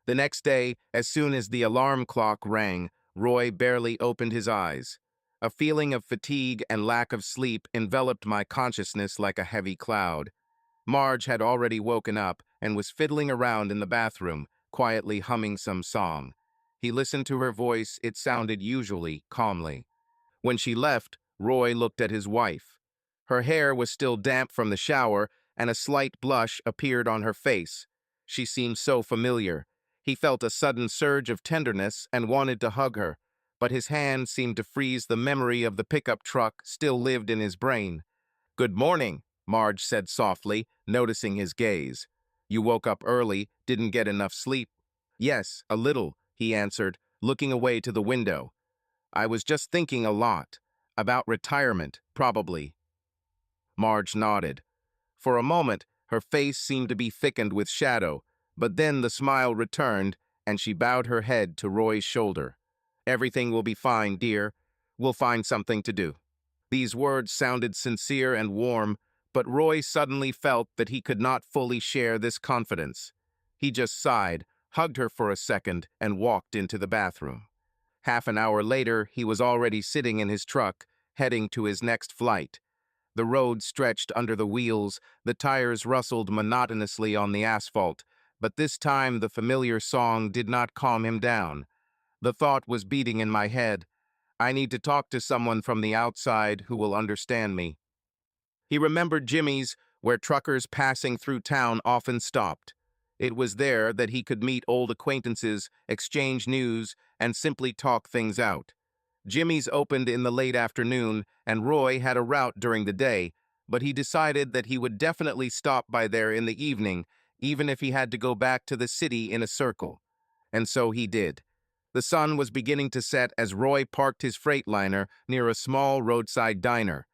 The next day, as soon as the alarm clock rang, Roy barely opened his eyes. A feeling of fatigue and lack of sleep enveloped my consciousness like a heavy cloud. Marge had already woken up and was fiddling around in the bathroom, quietly humming some song. He listened to her voice. It sounded usually calmly. When she left, Roy looked at his wife. Her hair was still damp from the shower, and a slight blush appeared on her face. She seemed so familiar. He felt a sudden surge of tenderness and wanted to hug her, but his hand seemed to freeze. The memory of the pickup truck still lived in his brain. "Good morning," Marge said softly, noticing his gaze. "You woke up early, didn't get enough sleep." "Yes, a little," he answered, looking away to the window. "I was just thinking a lot. About retirement, probably." Marge nodded. For a moment, her face seemed to be thickened with shadow, but then the smile returned, and she bowed her head to Roy's shoulder. "Everything will be fine, dear. We'll find something to do." These words sounded sincere and warm, but Roy suddenly felt that he could not fully share this confidence. He just sighed, hugged her for a second, and walked into the bathroom. Half an hour later, he was already sitting in his truck, heading to his next flight. The road stretched under the wheels, the tires rustled monotonously on the asphalt, but this time the familiar song did not calm him down. The thought was beating in my head. I need to talk to someone from the outside who will understand me. He remembered Jimmy's, where truckers passing through town often stopped. It was there that he could meet old acquaintances, exchange news, and simply talk things out. Jimmy's opened in the late afternoon, and Roy had a route during the day, but he decided that he would definitely stop by there in the evening, even if he had to go back to the city in a circle. And so he did. The sun was beginning to set as Roy parked his Freightliner near a small roadside diner.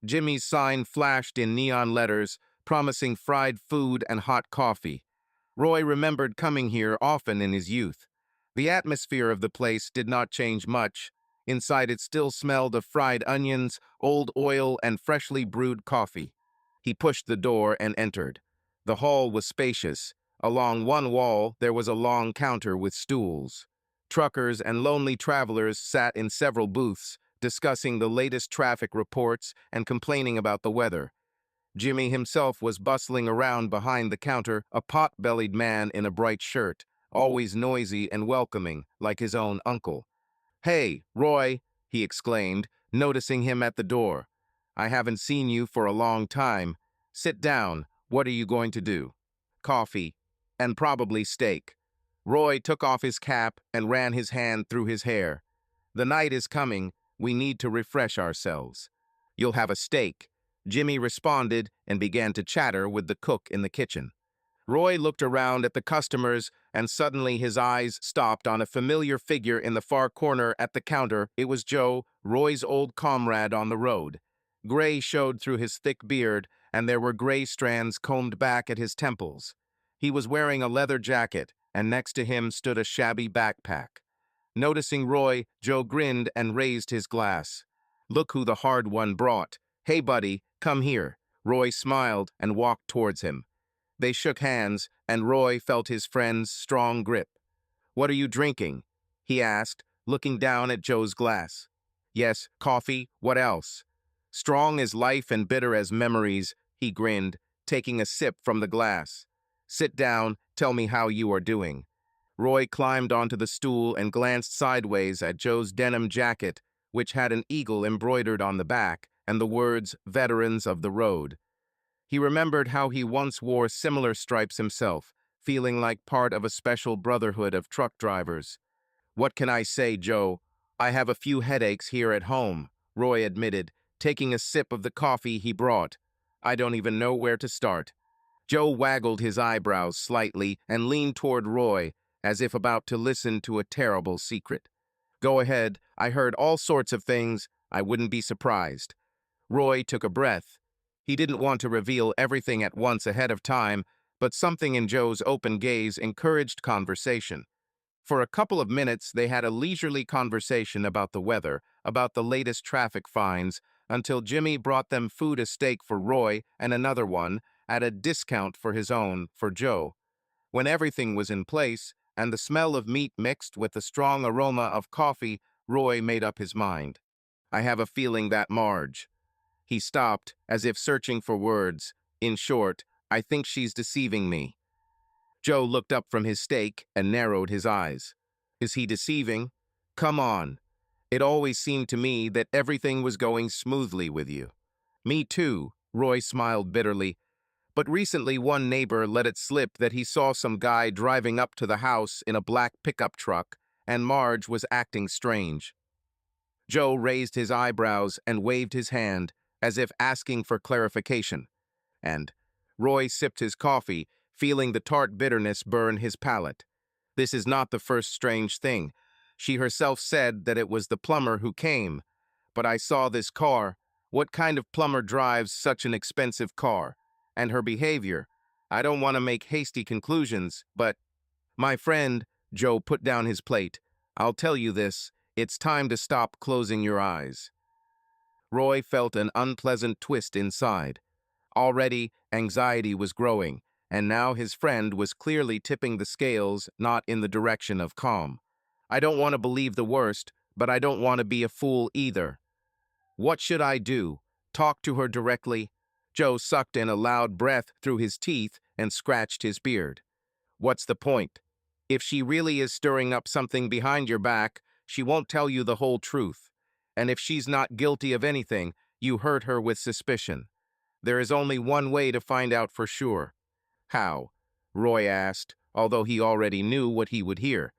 Jimmy's sign flashed in neon letters, promising fried food and hot coffee. Roy remembered coming here often in his youth. The atmosphere of the place did not change much. Inside it still smelled of fried onions, old oil, and freshly brewed coffee. He pushed the door and entered. The hall was spacious. Along one wall, there was a long counter with stools. Truckers and lonely travelers sat in several booths, discussing the latest traffic reports and complaining about the weather. Jimmy himself was bustling around behind the counter, a pot-bellied man in a bright shirt, always noisy and welcoming, like his own uncle. "Hey, Roy," he exclaimed, noticing him at the door. "I haven't seen you for a long time. Sit down. What are you going to do?" "Coffee. And probably steak." Roy took off his cap and ran his hand through his hair. "The night is coming. We need to refresh ourselves." "You'll have a steak." Jimmy responded and began to chatter with the cook in the kitchen. Roy looked around at the customers, and suddenly his eyes stopped on a familiar figure in the far corner at the counter. It was Joe, Roy's old comrade on the road. Gray showed through his thick beard, and there were gray strands combed back at his temples. He was wearing a leather jacket, and next to him stood a shabby backpack. Noticing Roy, Joe grinned and raised his glass. "Look who the hard one brought. Hey, buddy, come here." Roy smiled and walked towards him. They shook hands, and Roy felt his friend's strong grip. "What are you drinking?" he asked, looking down at Joe's glass. "Yes, coffee. What else?" "Strong as life and bitter as memories," he grinned, taking a sip from the glass. "Sit down. Tell me how you are doing." Roy climbed onto the stool and glanced sideways at Joe's denim jacket, which had an eagle embroidered on the back and the words "Veterans of the Road." He remembered how he once wore similar stripes himself, feeling like part of a special brotherhood of truck drivers. "What can I say, Joe? I have a few headaches here at home," Roy admitted, taking a sip of the coffee he brought. "I don't even know where to start." Joe waggled his eyebrows slightly and leaned toward Roy, as if about to listen to a terrible secret. "Go ahead. I heard all sorts of things. I wouldn't be surprised." Roy took a breath. He didn't want to reveal everything at once ahead of time, but something in Joe's open gaze encouraged conversation. For a couple of minutes, they had a leisurely conversation about the weather, about the latest traffic fines, until Jimmy brought them food, a steak for Roy and another one, at a discount for his own, for Joe. When everything was in place, and the smell of meat mixed with the strong aroma of coffee, Roy made up his mind. "I have a feeling that Marge—" He stopped, as if searching for words. "In short, I think she's deceiving me." Joe looked up from his steak and narrowed his eyes. "Is he deceiving? Come on. It always seemed to me that everything was going smoothly with you." "Me too," Roy smiled bitterly. "But recently one neighbor let it slip that he saw some guy driving up to the house in a black pickup truck, and Marge was acting strange." Joe raised his eyebrows and waved his hand, as if asking for clarification. And Roy sipped his coffee, feeling the tart bitterness burn his palate. "This is not the first strange thing. She herself said that it was the plumber who came. But I saw this car. What kind of plumber drives such an expensive car? And her behavior. I don't want to make hasty conclusions, but—" "My friend," Joe put down his plate, "I'll tell you this. It's time to stop closing your eyes." Roy felt an unpleasant twist inside. Already, anxiety was growing, and now his friend was clearly tipping the scales, not in the direction of calm. "I don't want to believe the worst, but I don't want to be a fool either." "What should I do? Talk to her directly?" Joe sucked in a loud breath through his teeth and scratched his beard. "What's the point? If she really is stirring up something behind your back, she won't tell you the whole truth. And if she's not guilty of anything, you hurt her with suspicion. There is only one way to find out for sure. How? Roy asked, although he already knew what he would hear.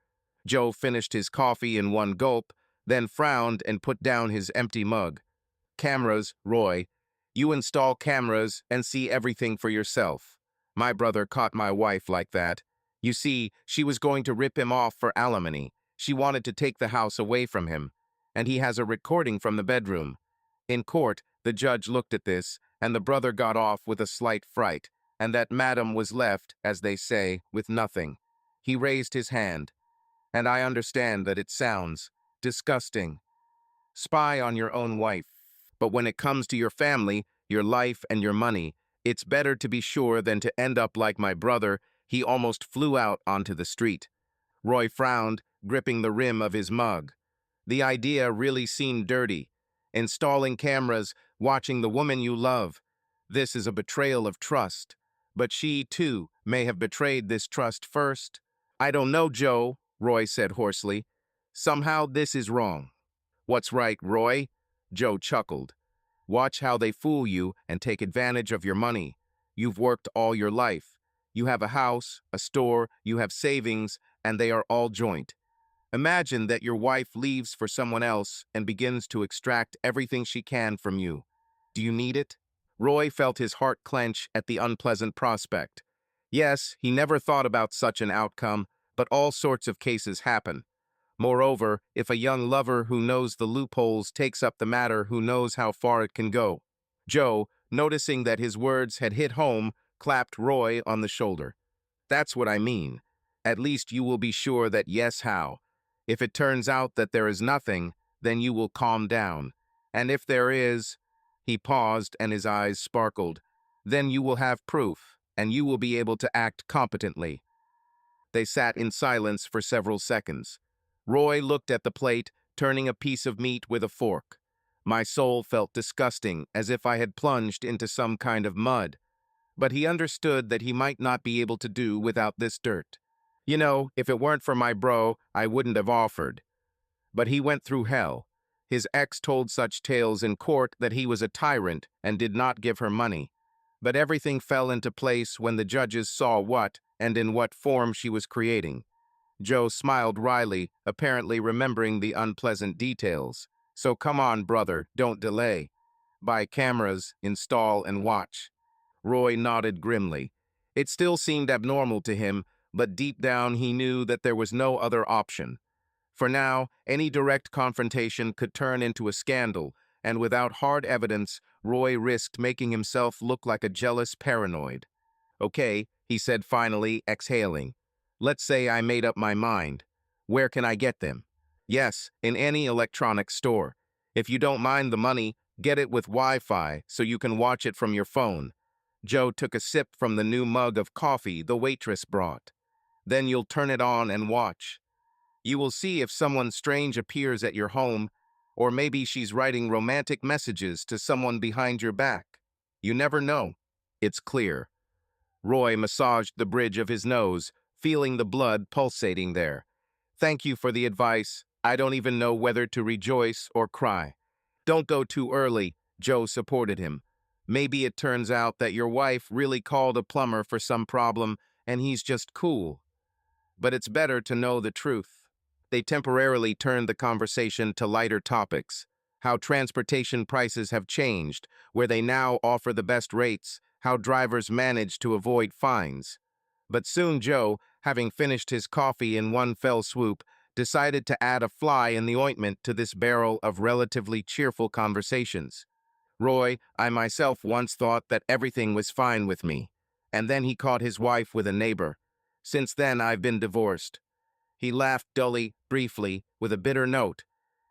Joe finished his coffee in one gulp, then frowned and put down his empty mug. Cameras, Roy. You install cameras and see everything for yourself. My brother caught my wife like that. You see, she was going to rip him off for alimony. She wanted to take the house away from him. And he has a recording from the bedroom. In court, the judge looked at this, and the brother got off with a slight fright, and that madam was left, as they say, with nothing. He raised his hand. And I understand that it sounds disgusting. Spy on your own wife. But when it comes to your family, your life, and your money, it's better to be sure than to end up like my brother. He almost flew out onto the street. Roy frowned, gripping the rim of his mug. The idea really seemed dirty. Installing cameras, watching the woman you love. This is a betrayal of trust. But she, too, may have betrayed this trust first. I don't know, Joe, Roy said hoarsely. Somehow this is wrong. What's right, Roy? Joe chuckled. Watch how they fool you and take advantage of your money. You've worked all your life. You have a house, a store, you have savings, and they are all joint. Imagine that your wife leaves for someone else and begins to extract everything she can from you. Do you need it? Roy felt his heart clench at the unpleasant prospect. Yes, he never thought about such an outcome, but all sorts of cases happen. Moreover, if a young lover who knows the loopholes takes up the matter, who knows how far it can go? Joe, noticing that his words had hit home, clapped Roy on the shoulder. That's what I mean. At least you will be sure that yes, how. If it turns out that there is nothing, then you will calm down. And if there is, he paused and his eyes sparkled, then you will have proof, and you will be able to act competently. They sat in silence for several seconds. Roy looked at the plate, turning a piece of meat with a fork. My soul felt disgusting, as if I had plunged into some kind of mud. But he understood that he might not be able to do without this dirt. You know, if it weren't for my bro, I wouldn't have offered. But he went through hell. His ex told such tales in court that he was a tyrant and did not give her money. But everything fell into place when the judges saw what and in what form she was creating. Joe smiled wryly, apparently remembering the unpleasant details. So come on, brother, don't delay. Buy cameras, install, and watch. Roy nodded grimly. It still seemed abnormal to him, but deep down he knew that there was no other option. For now, any direct confrontation could turn into a scandal, and without hard evidence, Roy risked making himself look like a jealous paranoid. Okay, he said finally, exhaling. Let's say I made up my mind. Where can I get them? Yes, in any electronics store. If you don't mind the money, get it with Wi-Fi so you can watch it from your phone. Joe took a sip from the new mug of coffee the waitress brought. Then you'll turn it on and watch. You will see if someone strange appears at your home, or maybe she's writing romantic messages to someone behind your back. You never know. It's clear. Roy massaged the bridge of his nose, feeling the blood pulsating there. Thank you for the advice. I don't even know whether to rejoice or cry. Don't go too early, Joe supported him. Maybe it turns out that your wife really called a plumber for some problem and he's just cool. But it's better to know the truth. They temporarily turned the conversation to lighter topics. How transportation prices have changed, where they now offer the best rates, how drivers manage to avoid fines. But soon Joe, having finished his coffee in one fell swoop, decided to add a fly in the ointment to this barrel of relatively cheerful conversations. Roy, I myself once thought that everything was fine with me. And then he caught his wife with a neighbor. Since then, I've been divorced. He laughed dully, briefly, with a bitter note,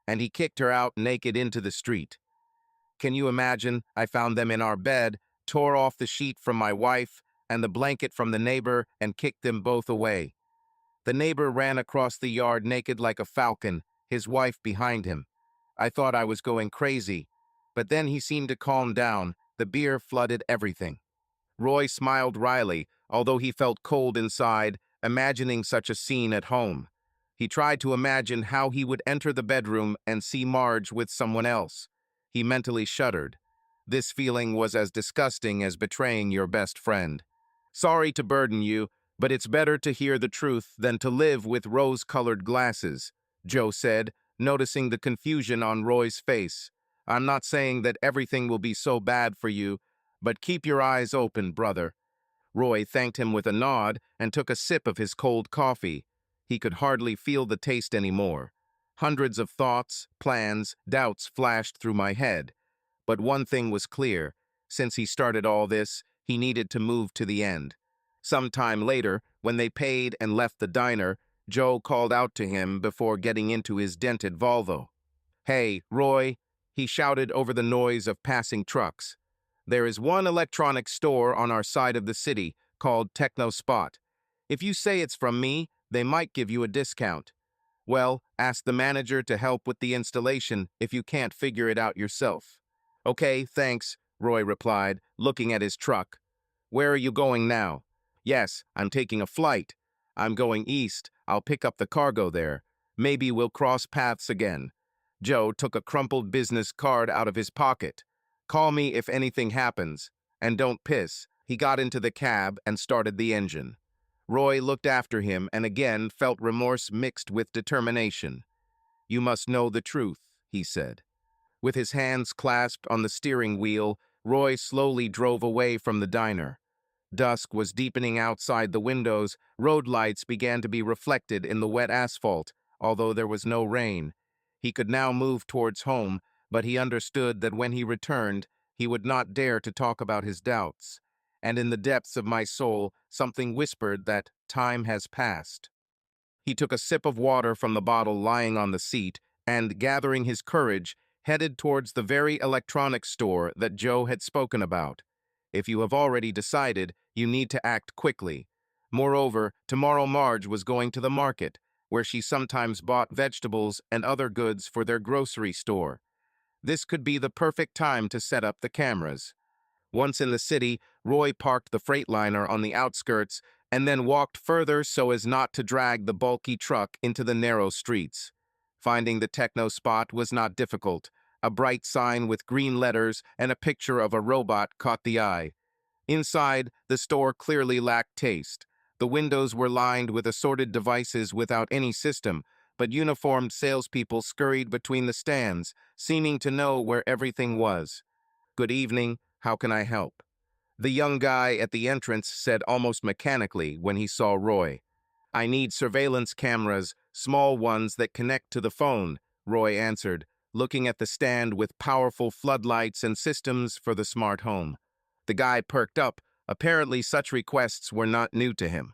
and he kicked her out naked into the street. Can you imagine? I found them in our bed, tore off the sheet from my wife and the blanket from the neighbor, and kicked them both away. The neighbor ran across the yard naked like a falcon, his wife behind him. I thought I was going crazy, but then he seemed to calm down. The beer flooded everything. Roy smiled wryly, although he felt cold inside, imagining such a scene at home. He tried to imagine how he would enter the bedroom and see Marge with someone else. He mentally shuddered. This feeling was as disgusting as betraying your best friend. Sorry to burden you, but it's better to hear the truth than to live with rose-colored glasses, Joe said, noticing the confusion on Roy's face. I'm not saying that everything will be so bad for you, but keep your eyes open, brother. Roy thanked him with a nod and took a sip of his cold coffee. He could hardly feel the taste anymore. Hundreds of thoughts, plans, doubts flashed through my head. But one thing was clear. Since he started all this, he needed to move to the end. Some time later, when they paid and left the diner, Joe called out to him before getting into his dented Volvo. "Hey, Roy," he shouted over the noise of passing trucks. "There is one electronics store on our side of the city called Techno Spot. If you say it's from me, they might give you a discount. Well, ask the manager to help with the installation if you can't figure it out yourself." "Okay, thanks," Roy replied, looking at his truck. "Where are you going now?" "Yes, I'm taking a flight. I'm going east. I'll pick up the cargo there. Maybe we'll cross paths again." Joe took a crumpled business card out of his pocket. "Call me if anything happens. And don't piss." He got into the cab and started the engine. Roy looked after him and again felt remorse mixed with determination. "You must know the truth," he said. With his hands clasped on the steering wheel, Roy slowly drove away from the diner. Dusk was deepening outside the windows. Road lights began to be reflected in the wet asphalt, although there was no rain. He could now move towards home, but he understood that when he returned, he would not dare to talk about his doubts. And in the depths of my soul, something whispered that time has passed. He took a sip of water from the bottle lying on the seat and, gathering his courage, headed towards the very electronics store that Joe had spoken about. If you have already decided, you need to act quickly. Moreover, tomorrow Marge was going to the market, where she sometimes bought vegetables and other goods for their grocery store. This could be the perfect time to set up the cameras. Once in the city, Roy parked the Freightliner on the outskirts and then walked further so as not to drag the bulky truck into the narrow streets. Finding the techno spot was not difficult. A bright sign with green letters and a picture of a robot caught the eye. Inside, the store clearly lacked taste. The windows were lined with assorted devices without any system, but uniformed salespeople scurried between the stands, seeming to know where everything was. "Good evening, how can I help?" the young guy at the entrance said almost mechanically when he saw Roy. "I need surveillance cameras, small ones that connect to the phone," Roy answered, looking at the stand with powerful floodlights and systems for the smart home. The guy perked up. Apparently such requests were not new to him.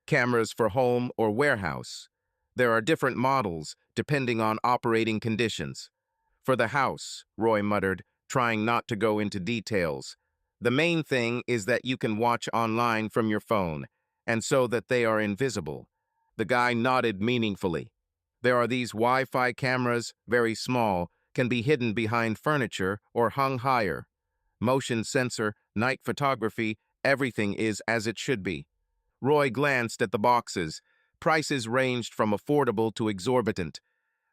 Cameras for home or warehouse. There are different models, depending on operating conditions. "For the house," Roy muttered, trying not to go into details. "The main thing is that you can watch online from your phone, and so that they are invisible." The guy nodded meaningfully. "There are these Wi-Fi cameras, very small, can be hidden behind furniture or hung higher. Motion sensor, night photography, everything is as it should be." Roy glanced at the boxes. Prices ranged from affordable to exorbitant.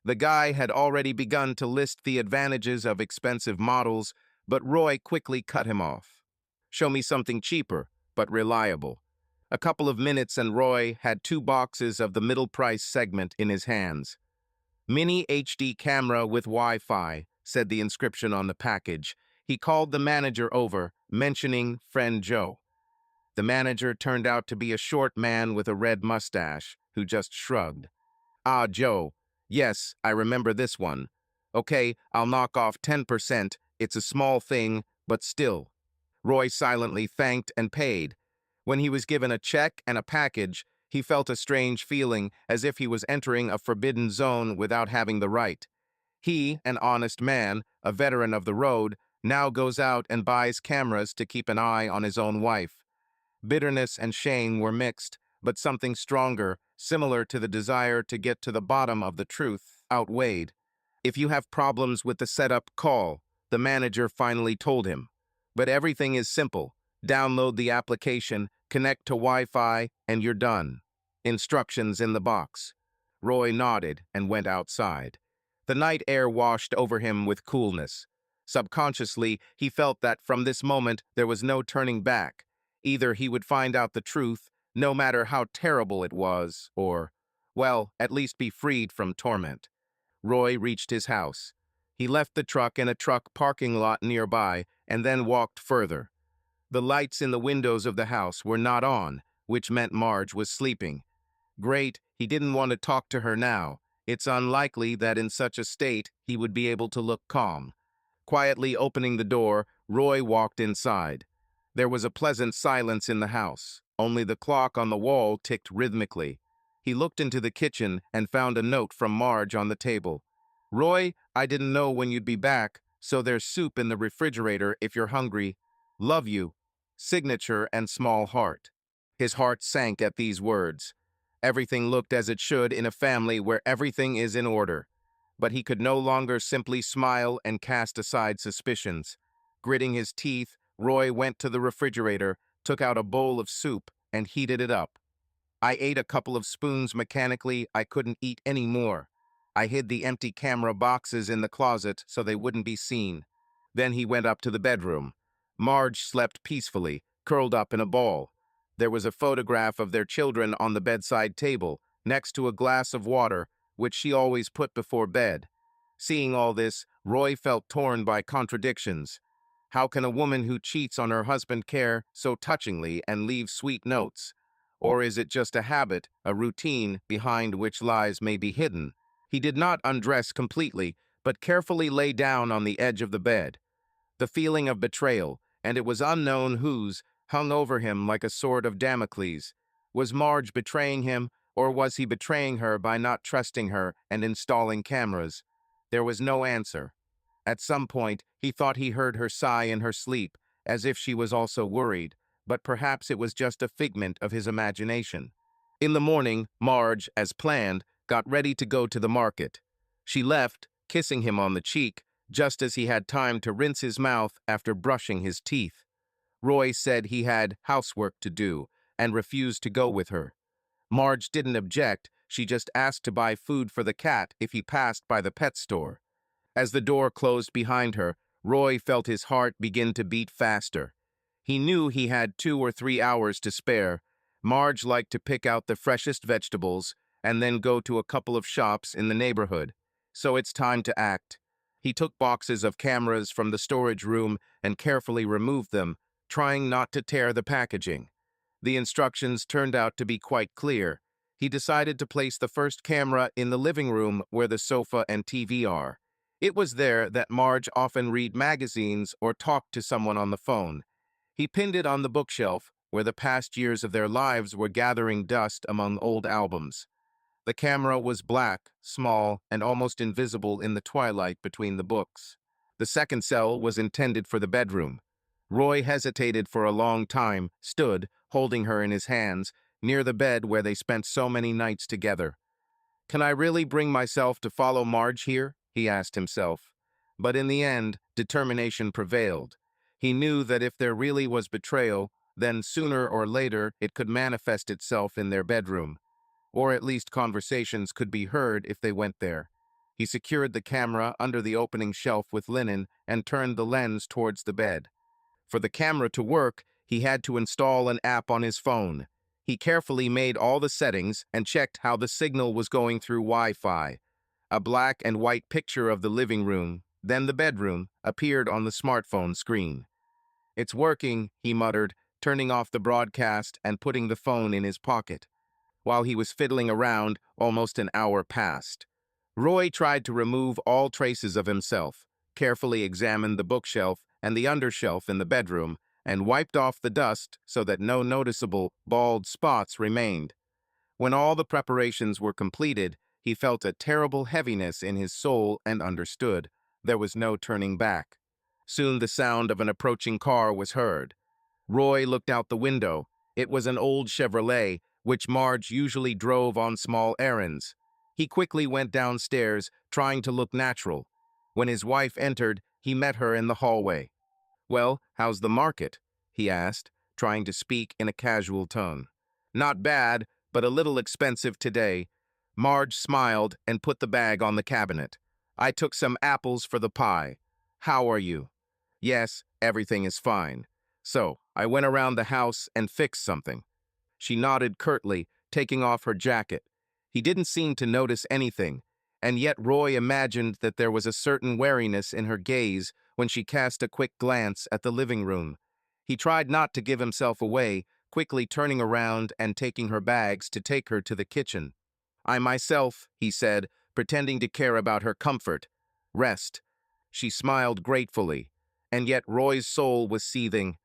The guy had already begun to list the advantages of expensive models, but Roy quickly cut him off. "Show me something cheaper, but reliable." A couple of minutes and Roy had two boxes of the middle price segment in his hands. "Mini HD camera with Wi-Fi," said the inscription on the package. He called the manager over, mentioning friend Joe. The manager turned out to be a short man with a red mustache, who just shrugged. "Ah, Joe. Yes, I remember this one. Okay, I'll knock off 10%. It's a small thing, but still." Roy silently thanked and paid. When he was given a check and a package, he felt a strange feeling, as if he was entering a forbidden zone without having the right. He, an honest man, a veteran of the road, now goes out and buys cameras to keep an eye on his own wife. Bitterness and shame were mixed, but something stronger, similar to the desire to get to the bottom of the truth, outweighed. "If you have problems with the setup, call," the manager finally told him. "But everything is simple. Download the application, connect to Wi-Fi, and you're done." Instructions in the box. Roy nodded and went outside. The night air washed over him with coolness. Subconsciously, he felt that from this moment there was no turning back. Either he would find out the truth, no matter how terrible it was, or, well, at least be freed from torment. Roy reached his house. He left the truck in a truck parking lot nearby and then walked further. The lights in the windows of the house were not on, which meant Marge was sleeping. Great, he didn't want to talk to her now. It's unlikely that in such a state he would be able to look calm. Quietly opening the door, Roy walked inside. There was a pleasant silence in the house. Only the clock on the wall ticked rhythmically. He looked into the kitchen and found a note from Marge on the table. "Roy, I didn't know when you'd be back, so there's soup in the refrigerator if you're hungry. Love you." Signature and small heart. His heart sank at these words. Everything looked as it should in a family where everything is in order. But he could no longer simply smile and cast aside suspicions. Gritting his teeth, Roy went to the refrigerator, took out a bowl of soup, and heated it up. "I ate a couple of spoons mechanically. I couldn't eat any more. I hid the empty camera boxes in the closet so they wouldn't be seen." Then he went up to the bedroom. Marge slept peacefully, curled up in a ball. There was a photograph of their children on the bedside table, next to a glass of water, which she always put before bed. Seeing all this, Roy felt torn by contradictions. How can a woman who cheats on her husband care so touchingly and leave sweet notes? Or is it just a habit, a routine, behind which lies may be hidden? He did not undress completely, but carefully lay down on the edge of the bed. The feeling of betrayal, and it was unknown whose, hung over him like a sword of Damocles. Was Marge betraying him, or was he betraying her by not trusting her and installing cameras? There was no answer. At some point, he thought he heard her sigh in her sleep, as if she was also worried, but perhaps it was just a figment of his imagination. In the morning, Marge, as planned, got ready to go to the market. She left, kissing him on the cheek, just as he had time to rinse his mouth after brushing his teeth. Roy said he had housework to do and refused to go with her. Marge didn't object, she just asked to buy food for the cat if he passed by the pet store. As the door closed behind her, Roy felt his heart begin to beat faster. He knew he had 2 or 3 hours to spare. Marge liked to pick out the freshest vegetables and then go to a couple of shops in the neighborhood. So it's time to act. He took boxes of cameras from the storage room and carefully removed them, trying not to tear the packaging. The instructions turned out to be quite clear. He decided to place the first camera in the living room where the sofa and TV are. It was there that Marge often read magazines or talked to someone on the phone. He pinned it on the bookshelf, where the past years of their lives were gathering dust among old albums. The camera was black, small, and almost invisible in the twilight between the books. The second cell was intended for the bedroom. Roy hesitated for a long time, stood, holding her in his hands, near the bed where they spent so many nights together. "Can I really bring myself to follow Marge here?" he asked himself. But in the end, determination prevailed. He knew that if there really was betrayal, then sooner or later it could manifest itself in their bedroom. Or at least conversations could be heard if they went there. He secured the camera under the opening shelf with linen and turned the lens towards the bed. For the camera to work, he had to install an app on his phone. He carefully made all the settings and checked how the signal was going through Wi-Fi. A black and white picture of the living room, then the bedroom, appeared on the smartphone screen. "It's working," he muttered, turning off the broadcast and putting the phone in his pocket. While he was fiddling around, almost an hour passed. Roy tried to remove all traces of himself, carefully examined the bookshelf and the undershelf in the bedroom, and wiped off the dust so that no noticeable, bald spots remained. When all the preparations were completed, he felt a terrible heaviness in his soul and understood. There was no turning back. Soon the sound of an approaching car was heard. Roy looked out the window. It was an old Chevrolet, which Marge usually drove on small errands. He quickly went downstairs, trying to look natural. When his wife entered, he met her in the hallway. "Well, how's the market?" he asked, trying to speak in a casual tone. "Not bad, but a little expensive today." Marge smiled and put the bag on the cabinet. I took some apples for the pie. How are you? Yes, everything is fine. So, I went around the house and fixed something. She nodded curtly, taking off her jacket. He didn't seem to notice anything, and yet Roy imagined that there was a certain wariness in her gaze when she cast a quick glance at the living room. He tried not to give himself away, quickly turning around and taking her bags to take her to the kitchen. I myself, he said, pretending to care about her comfort. Rest. She smiled gratefully, and yet Roy's soul was seething.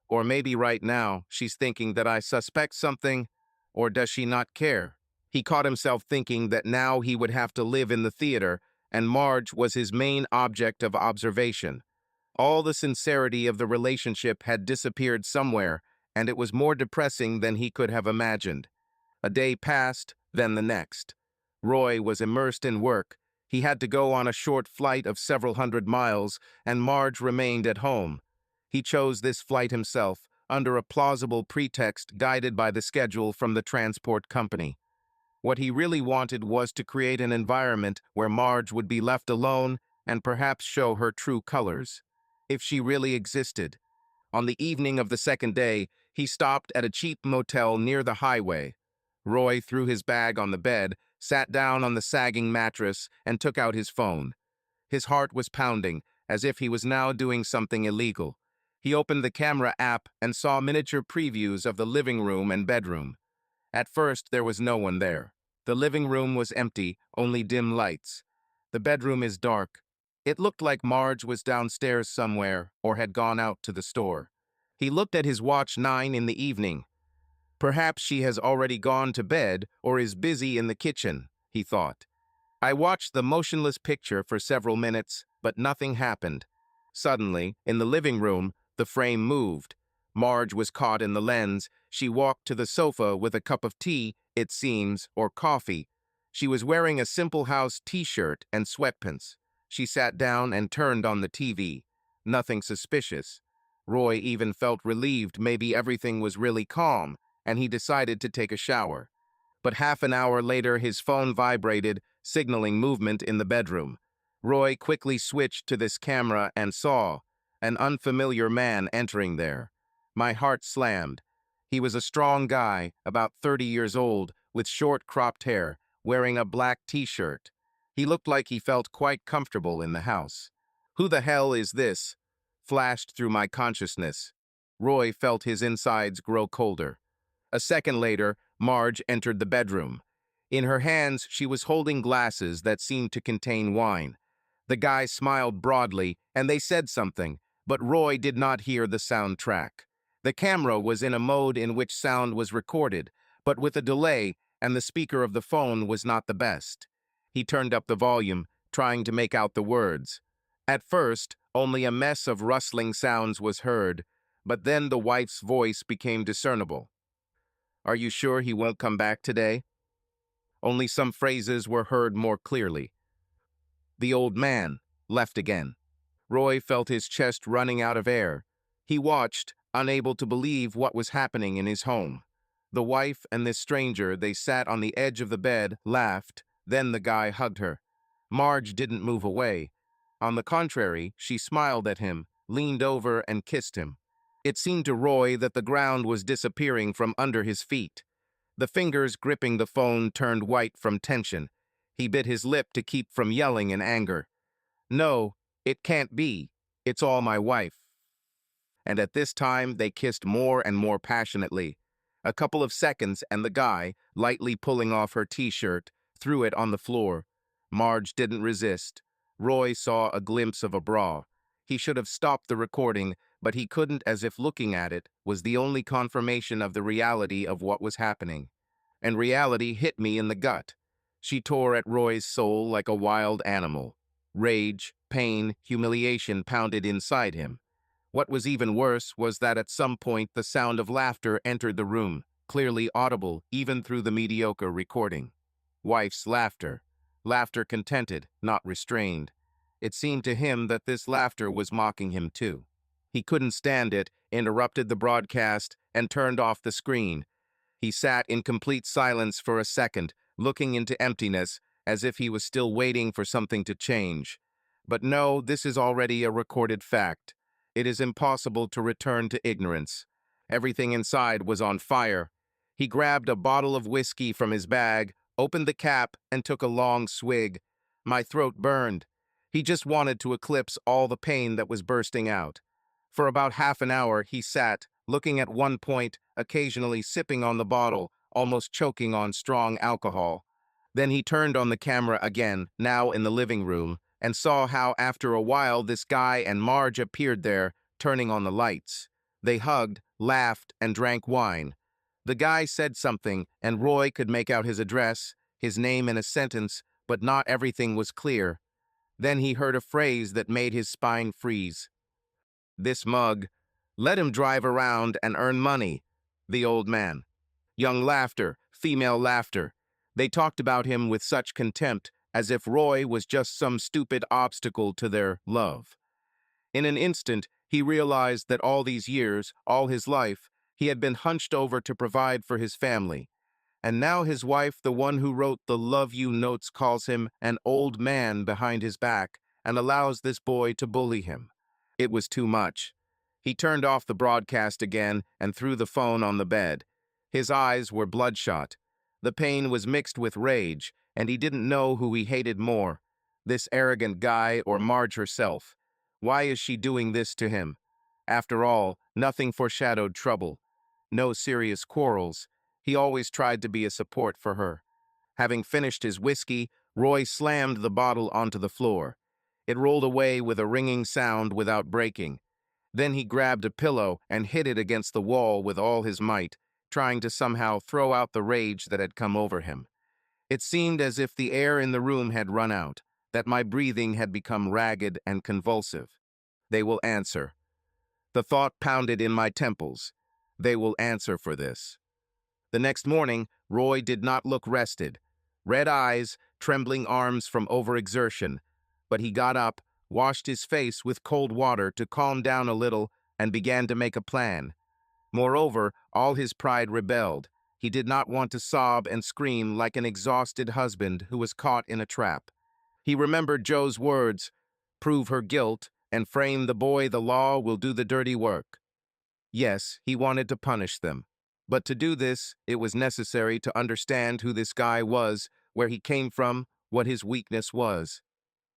Or maybe right now she's thinking that I suspect something, or does she not care? He caught himself thinking that now he would have to live in the theater, and Marge was his main object of observation. All the sincerity of the relationship had disappeared somewhere, and it was more depressing than he could have imagined. A day passed, then the next. Roy was immersed in work. He had to go on a short flight of several hundred miles, and Marge remained at home. He chose this flight himself, under a plausible pretext guided by the schedule from the transport company. What he really wanted was to create an environment where Marge would be left alone and perhaps show her true colors, if she really existed. On the evening of the second day, he stopped at a cheap motel near the highway. Roy threw his bag on the bed, sat down on the sagging mattress, and took out his phone. His heart was pounding, as if he was now doing something illegal. He opened the camera app and saw miniature previews of the living room and bedroom. At first, there was no one there. The living room was empty, only dim lights. The bedroom is dark. It looked like Marge was downstairs somewhere or had gone out to the store. He looked at his watch 9 in the evening. Perhaps she has already gone to bed or is busy in the kitchen, he thought. I watched the motionless picture for several minutes, but nothing happened. Suddenly, in the living room, the frame moved. Marge was caught in the lens. She walked to the sofa with a cup of tea, it seems, or coffee. She was wearing a Simple House t-shirt and sweatpants. She sat down and turned on the TV. Nothing suspicious. Roy even felt relieved maybe everything was really calm, and he decided to take a shower. But half an hour later, his phone vibrated, signaling movement in the bedroom. Roy quickly switched to this camera and saw an unfamiliar man entering there. My heart slammed. He was a strong guy, about 30 years old, with short cropped hair, wearing a black t-shirt. He looked like he felt quite comfortable in the house. Who the hell is this? Flashed through my consciousness. Roy felt his insides grow colder. A second later, Marge entered the bedroom. In her hands, she was holding glasses that seemed to contain wine. The guy smiled broadly, and they said something, but Roy did not hear the soundtrack. The camera was in a mode in which sound was recorded, but with a delay, and the speaker of the phone was not the best. He turned up the volume, trying to make out the words. At first, only a mess of rustling sounds was heard, but then the wife's voice became discernible. Are you sure he won't come back today? Only some phrases were heard more clearly. The old man left again. Roy felt his chest running out of air. He watched, unable to believe what was happening in his home. The wife and this stranger, they sat on the edge of the bed, laughed, then the guy hugged her. Marge didn't move away. On the contrary, she smiled at him, leaned over and kissed him. It seemed to Roy that the ground was disappearing from under his feet. The fingers gripping the phone turned white from tension. He bit his lip to keep from yelling in anger. No, it can't be. It's all my wife. And at this time, they kissed more and more passionately. A couple of seconds, and the guy, lightly pulling off her t-shirt, threw it on the floor. Marge didn't resist. Roy saw a glimpse of a bra. He should have stopped the recording, but he couldn't, as if looking at it was the only confirmation of the reality of what was happening. And reality hit me in the gut. She tore at Roy's soul like a wild animal. Rage, pain, humiliation pounded inside him. What was even worse was that at some point the sound of laughter entered the room, clearly audible even through the mediocre recording. Wife's laughter. Laughter contented, not restrained. It seemed to him that this laughter was mocking him too. He couldn't stand it, interrupted the broadcast, and turned off the screen. He sat in complete silence for a second, looking into emptiness as if he was still waiting for something to change. But no, this is already a recorded fact. It is impossible to return to ignorance. Everything inside was on fire. He grabbed a bottle of whiskey from his bag, opened the cap, and took a long swig. My throat burned. He just wanted to eclipse all the pain that was bursting out. For about half an hour, he sat, looking at one point, occasionally sipping on the bottle, almost choking on strong alcohol. Then he turned on the camera again, now in the living room, and saw how after a while this guy and Marge appeared there, turning on the lights. They hugged, laughed, and drank wine. The guy said something, and Roy could make out his address, his name in a sentence, but not everything was clear. Then he heard a phrase that made his spine freeze. "This mug. Let him drive around and earn money." The old man. Young laughter, female laughter. They talked about him with such contempt, as if Roy was just some stupid obstacle to their love. In an instant, he realized that all these years, all his life, he had been hunched over to provide for his family. And now his wife, the one who wrote the love you notes, calls him an old man behind his back and allows this boy to bully him. It was too much. He turned off the broadcast again and threw the phone on the bed. His eyes were bloodshot. The pain was mixed with rage, and he didn't know who he hated more, this arrogant guy or Marge herself. Why is she doing this to him? After all, nothing foreshadowed trouble. No serious quarrels. He always tried to be a support for her. Having finished his whiskey, Roy slammed the bottle onto the floor. It rolled away with a ringing sound without breaking. Then he grabbed a pillow and hit it against the wall with all his might, trying to somehow throw out the rage that had come over him. It seemed as if the air in the room had run out, that my breathing had become ragged and convulsive. They will answer. The thought pounded in my temples. They will answer for this. The next morning, Roy did not look rested. Red eyes, trembling arms from overexertion. But he got up, washed his face with cold water to calm down a little, and began to make a plan. Moreover, all his pride rebelled. He did not want to sob and scream like an exhausted husband who was caught in a trap. He remembered Joe's words, "Prove her guilt, and frame the boy the law will do the dirty work." Yes, he wanted to punish them. But to do this, it was necessary to understand who this guy was, where he came from, what his weakness was.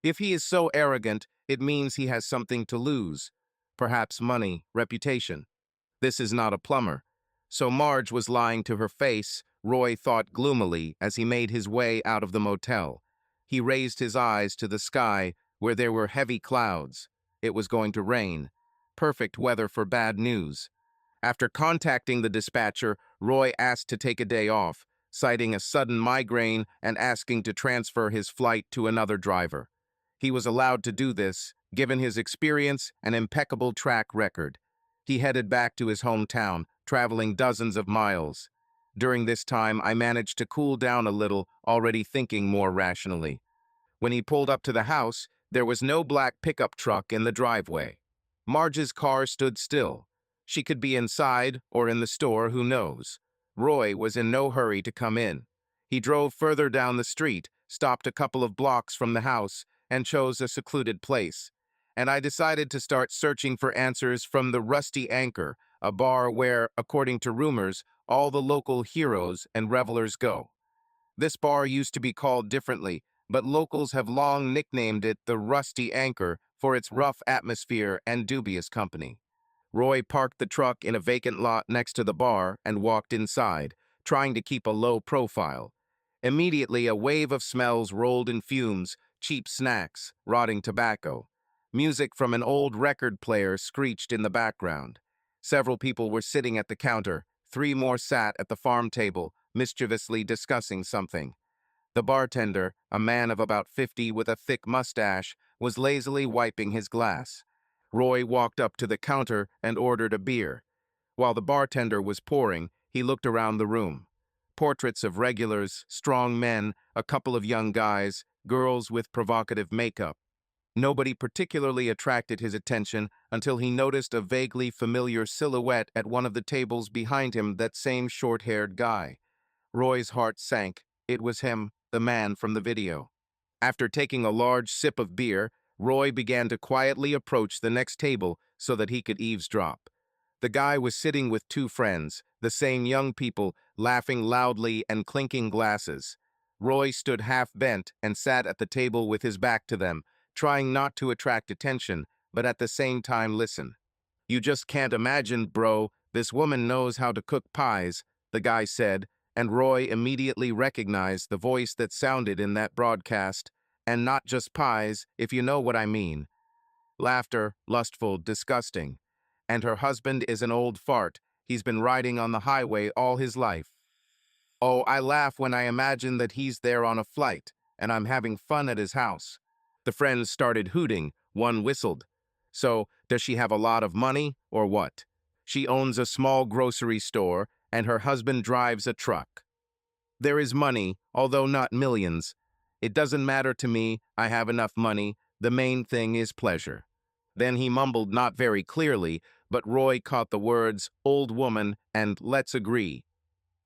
If he is so arrogant, it means he has something to lose. Perhaps money, reputation. This is not a plumber. So Marge was lying to her face, Roy thought gloomily as he made his way out of the motel. He raised his eyes to the sky, where there were heavy clouds. It was going to rain. Perfect weather for bad news. After contacting the dispatcher, Roy asked to take a day off, citing a sudden migraine and asking to transfer his flight to another driver. He was allowed to do this, given his experience and impeccable track record. He headed back to his hometown, traveling dozens of miles. During this time, I managed to cool down a little, already thinking more rationally. When he pulled up to the house, there was no black pickup truck in the driveway. Marge's car stood still. She could be inside or in the store, who knows. Roy was in no hurry to come in. He drove further down the street, stopped a couple of blocks from the house, and chose a secluded place. And I decided to start searching for answers from the Rusty Anchor, a bar where, according to rumors, all the local heroes and revelers go. This bar used to be called differently, but locals have long nicknamed it the Rusty Anchor for its rough atmosphere and dubious company. Roy parked the truck in a vacant lot next to the bar and walked inside, trying to keep a low profile. Immediately, a wave of smells rolled in fumes, cheap snacks, rotting tobacco. Music from an old record player screeched in the background. Several people were sitting at the counter. 3 more sat at the farm table, mischievously discussing something. The bartender, a man of about 50 with a thick mustache, was lazily wiping his glass. Roy walked up to the counter and ordered a beer. While the bartender was pouring, he looked around the room. Portraits of regulars, strong men, a couple of young guys, girls with provocative makeup. Nobody particularly attracted his attention until he noticed a vaguely familiar silhouette at one of the tables behind him, that same short-haired guy. Roy's heart sank. It was him, the man from the video. After taking a large sip of beer, Roy began to quietly approach the next table so that he could eavesdrop. The guy was sitting with two friends, the same young people, laughing loudly and clinking glasses. Roy stood half bent and sat at the table with his back to them, trying not to attract attention, but at the same time listen. "You just can't imagine, bro. This woman knows how to cook pies," the guy said, and Roy immediately recognized the voice that sounded in that broadcast, and not just pies, if you know what I mean. Laughter, lustful, disgusting. And her husband is an old fart. He's been riding on the highway all his life. Oh, I laugh when I imagine that he's there on a flight, and I'm having fun at his house. The friends started hooting. One whistled. "So, does she have a lot of money, or what?" "She owns a small grocery store, and her husband drives a truck." "There is money, although not millions. It doesn't matter to me. I have enough money. The main thing is pleasure." Then he mumbled not very clearly, but Roy caught the words, "old woman," and "let's agree."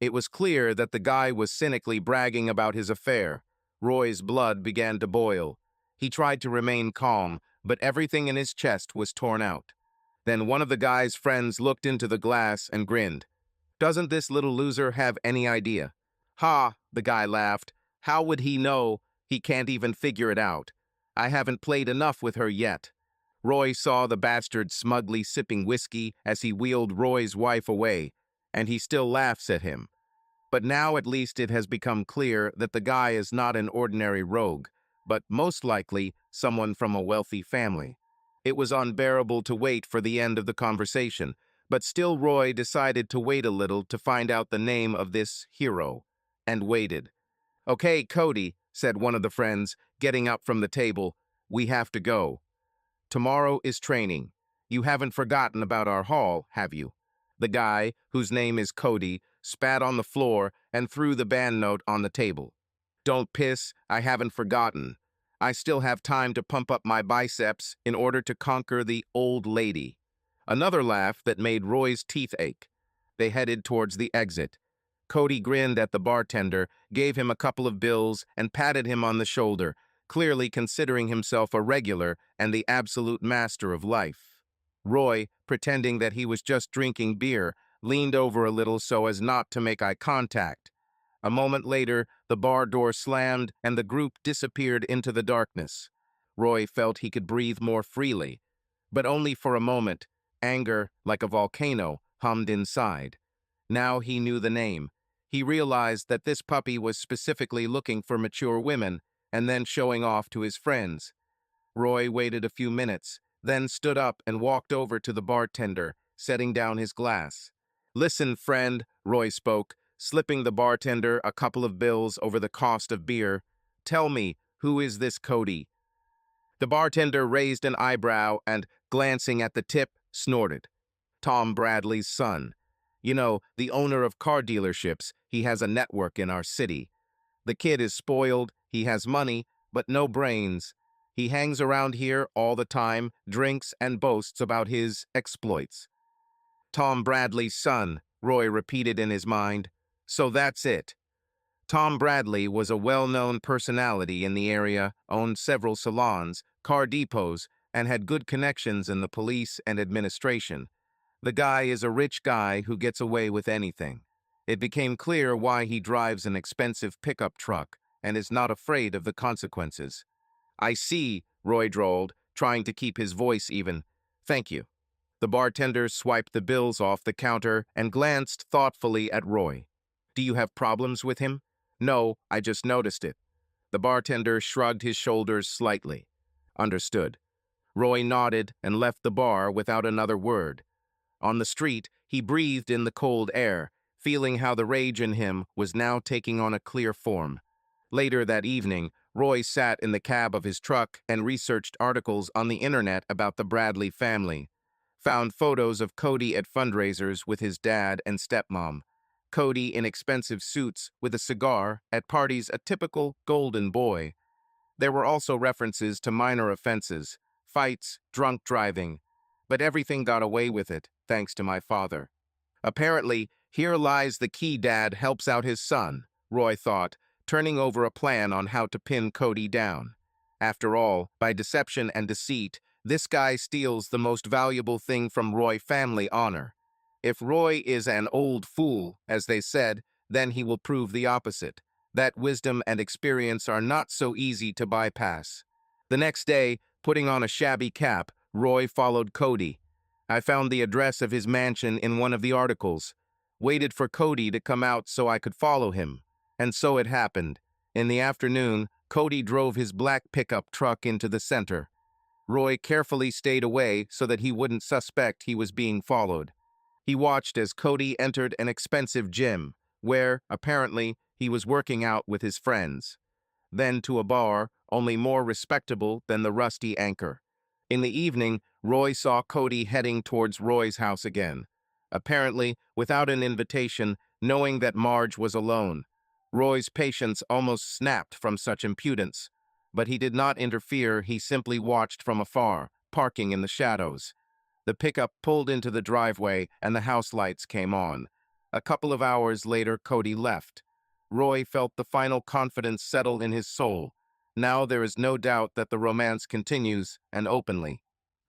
It was clear that the guy was cynically bragging about his affair. Roy's blood began to boil. He tried to remain calm, but everything in his chest was torn out. Then one of the guy's friends looked into the glass and grinned. "Doesn't this little loser have any idea?" "Ha," the guy laughed. "How would he know? He can't even figure it out. I haven't played enough with her yet." Roy saw the bastard smugly sipping whiskey as he wheeled Roy's wife away, and he still laughs at him. But now at least it has become clear that the guy is not an ordinary rogue, but most likely someone from a wealthy family. It was unbearable to wait for the end of the conversation, but still Roy decided to wait a little to find out the name of this hero, and waited. "Okay, Cody," said one of the friends, getting up from the table, "we have to go. Tomorrow is training. You haven't forgotten about our hall, have you?" The guy, whose name is Cody, spat on the floor and threw the band note on the table. "Don't piss, I haven't forgotten. I still have time to pump up my biceps in order to conquer the old lady." Another laugh that made Roy's teeth ache. They headed towards the exit. Cody grinned at the bartender, gave him a couple of bills, and patted him on the shoulder, clearly considering himself a regular and the absolute master of life. Roy, pretending that he was just drinking beer, leaned over a little so as not to make eye contact. A moment later, the bar door slammed and the group disappeared into the darkness. Roy felt he could breathe more freely, but only for a moment. Anger, like a volcano, hummed inside. Now he knew the name. He realized that this puppy was specifically looking for mature women and then showing off to his friends. Roy waited a few minutes, then stood up and walked over to the bartender, setting down his glass. "Listen, friend," Roy spoke, slipping the bartender a couple of bills over the cost of beer. "Tell me, who is this Cody?" The bartender raised an eyebrow and, glancing at the tip, snorted. "Tom Bradley's son. You know, the owner of car dealerships. He has a network in our city. The kid is spoiled, he has money, but no brains. He hangs around here all the time, drinks, and boasts about his exploits." "Tom Bradley's son," Roy repeated in his mind. "So that's it." Tom Bradley was a well-known personality in the area, owned several salons, car depots, and had good connections in the police and administration. The guy is a rich guy who gets away with anything. It became clear why he drives an expensive pickup truck and is not afraid of the consequences. "I see," Roy drawled, trying to keep his voice even. "Thank you." The bartender swiped the bills off the counter and glanced thoughtfully at Roy. "Do you have problems with him?" "No, I just noticed it." The bartender shrugged his shoulders slightly. "Understood." Roy nodded and left the bar without another word. On the street, he breathed in the cold air, feeling how the rage in him was now taking on a clear form. Later that evening, Roy sat in the cab of his truck and researched articles on the internet about the Bradley family. Found photos of Cody at fundraisers with his dad and stepmom. Cody in expensive suits with a cigar, at parties a typical golden boy. There were also references to minor offenses, fights, drunk driving. But everything got away with it, thanks to my father. Apparently, here lies the key. Dad helps out his son, Roy thought, turning over a plan on how to pin Cody down. After all, by deception and deceit, this guy steals the most valuable thing from Roy family honor. If Roy is an old fool, as they said, then he will prove the opposite. That wisdom and experience are not so easy to bypass. The next day, putting on a shabby cap, Roy followed Cody. I found the address of his mansion in one of the articles. Waited for Cody to come out so I could follow him. And so it happened. In the afternoon, Cody drove his black pickup truck into the center. Roy carefully stayed away so that he wouldn't suspect he was being followed. He watched as Cody entered an expensive gym, where, apparently, he was working out with his friends. Then to a bar, only more respectable than the Rusty Anchor. In the evening, Roy saw Cody heading towards Roy's house again. Apparently, without an invitation, knowing that Marge was alone. Roy's patience almost snapped from such impudence. But he did not interfere, he simply watched from afar, parking in the shadows. The pickup pulled into the driveway and the house lights came on. A couple of hours later, Cody left. Roy felt the final confidence settle in his soul. Now there is no doubt that the romance continues, and openly.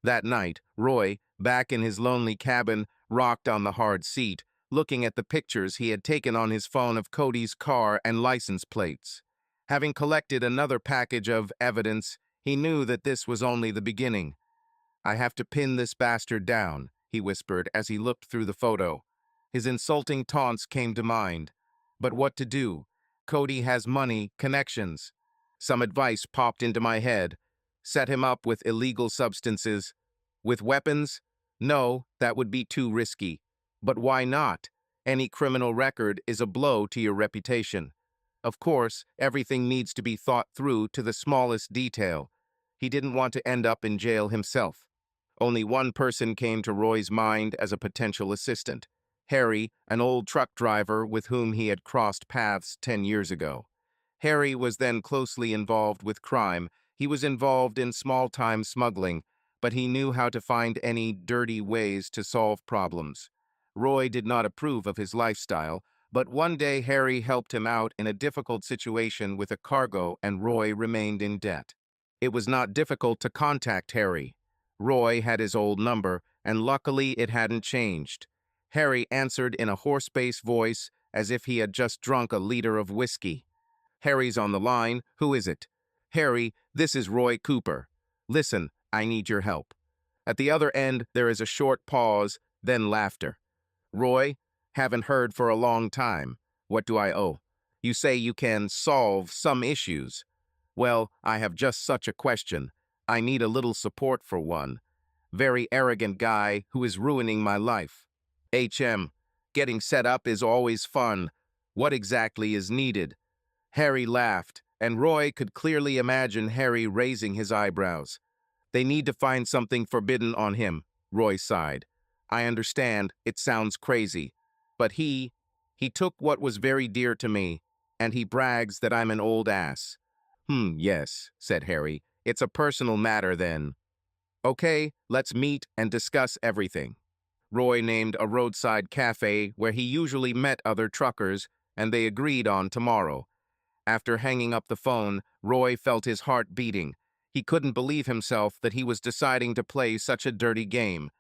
That night, Roy, back in his lonely cabin, rocked on the hard seat, looking at the pictures he had taken on his phone of Cody's car and license plates. Having collected another package of evidence, he knew that this was only the beginning. "I have to pin this bastard down," he whispered as he looked through the photo. His insulting taunts came to mind. But what to do? Cody has money, connections. Some advice popped into my head. Set him up with illegal substances. With weapons? No, that would be too risky. But why not? Any criminal record is a blow to your reputation. Of course, everything needs to be thought through to the smallest detail. He didn't want to end up in jail himself. Only one person came to Roy's mind as a potential assistant. Harry, an old truck driver with whom he had crossed paths 10 years ago. Harry was then closely involved with crime. He was involved in small-time smuggling, but he knew how to find any dirty ways to solve problems. Roy did not approve of his lifestyle, but one day Harry helped him out in a difficult situation with a cargo and Roy remained in debt. It was not difficult to contact Harry. Roy had his old number, and luckily it hadn't changed. Harry answered in a hoarse bass voice as if he had just drunk a liter of whiskey. "Harry's on the line. Who is it?" "Harry, this is Roy Cooper. Listen, I need your help." At the other end, there is a short pause, then laughter. "Roy, haven't heard for a long time. What do I owe? You say you can solve some issues. Well, I have just such a question. I need a little support for one. Very arrogant guy who is ruining my life. Getting set up is always fun. What exactly is needed?" Harry laughed, and Roy could clearly imagine Harry raising his eyebrows. "They need to find something forbidden on him," Roy sighed. "I understand, it sounds crazy. But he took what was very dear to me, and he brags that I'm an old ass." Yes," said Harry. "It's a personal matter then." "Okay, let's meet and discuss everything." Roy named a roadside cafe where he usually met other truckers, and they agreed on tomorrow. After hanging up the phone, Roy felt his heart beating. He couldn't believe himself that he was deciding to play such a dirty game.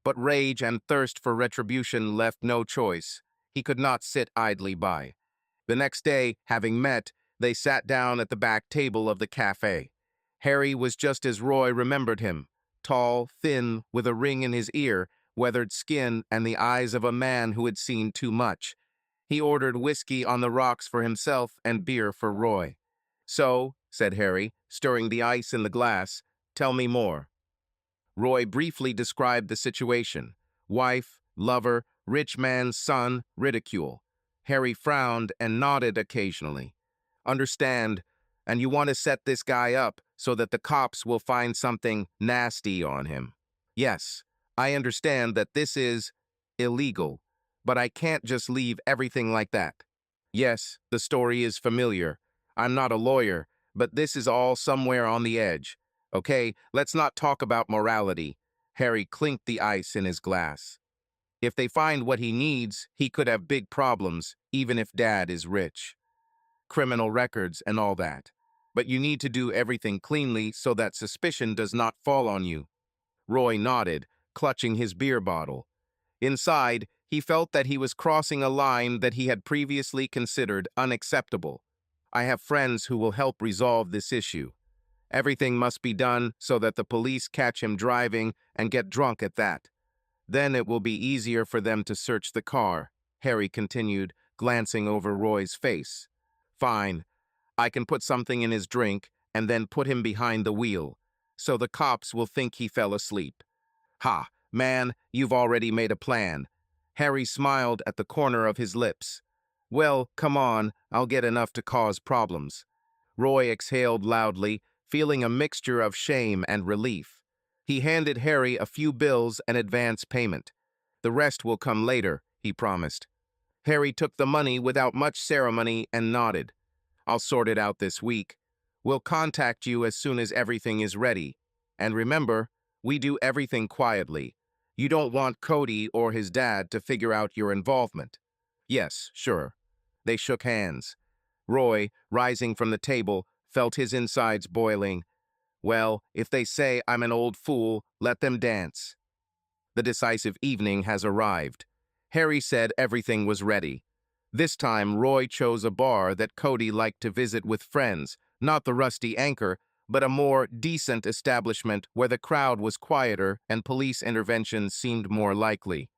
But rage and thirst for retribution left no choice. He could not sit idly by. The next day, having met, they sat down at the back table of the cafe. Harry was just as Roy remembered him. Tall, thin, with a ring in his ear, weathered skin, and the eyes of a man who had seen too much. He ordered whiskey on the rocks for himself and beer for Roy. "So," said Harry, stirring the ice in the glass, "tell me more." Roy briefly described the situation. Wife, lover, rich man's son, ridicule. Harry frowned and nodded occasionally. "Understand, and you want to set this guy up so that the cops will find something nasty on him." "Yes, I understand that this is illegal, but I can't just leave everything like that." "Yes, the story is familiar. I'm not a lawyer, but this is all somewhere on the edge. Okay, let's not talk about morality." Harry clinked the ice in his glass. "If they find what he needs, he could have big problems, even if Dad is rich." criminal records and all that. But you need to do everything cleanly so that suspicion does not fall on you. Roy nodded, clutching his beer bottle. Inside, he felt that he was crossing a line that he had previously considered unacceptable. I have friends who will help resolve this issue. Everything must be done so that the police catch him driving and get drunk at that. Then it will be easier for them to search the car, Harry continued, glancing over Roy's face. Fine. I can put something in his drink and then put him behind the wheel, so the cops will think he fell asleep. Ha, man, you've already made a plan. Harry smiled at the corner of his lips. Well, come on, I'll get enough to cause problems. Roy exhaled loudly, feeling a mixture of shame and relief. He handed Harry a few bills and advance payment. The rest will come later, he promised. Harry took the money without much ceremony and nodded. I'll sort it out this week. We'll contact you as soon as everything is ready. And remember, we do everything quietly. You don't want Cody or his dad to figure out your involvement. Yes, sure. They shook hands. Roy, rising from the table, felt his insides boiling. Well, if they say I'm an old fool, let them dance. The decisive evening has arrived. Harry said everything was ready. This time, Roy chose a bar that Cody liked to visit with friends, not the Rusty Anchor, but a more decent establishment where the crowd was quieter and police intervention seemed more likely.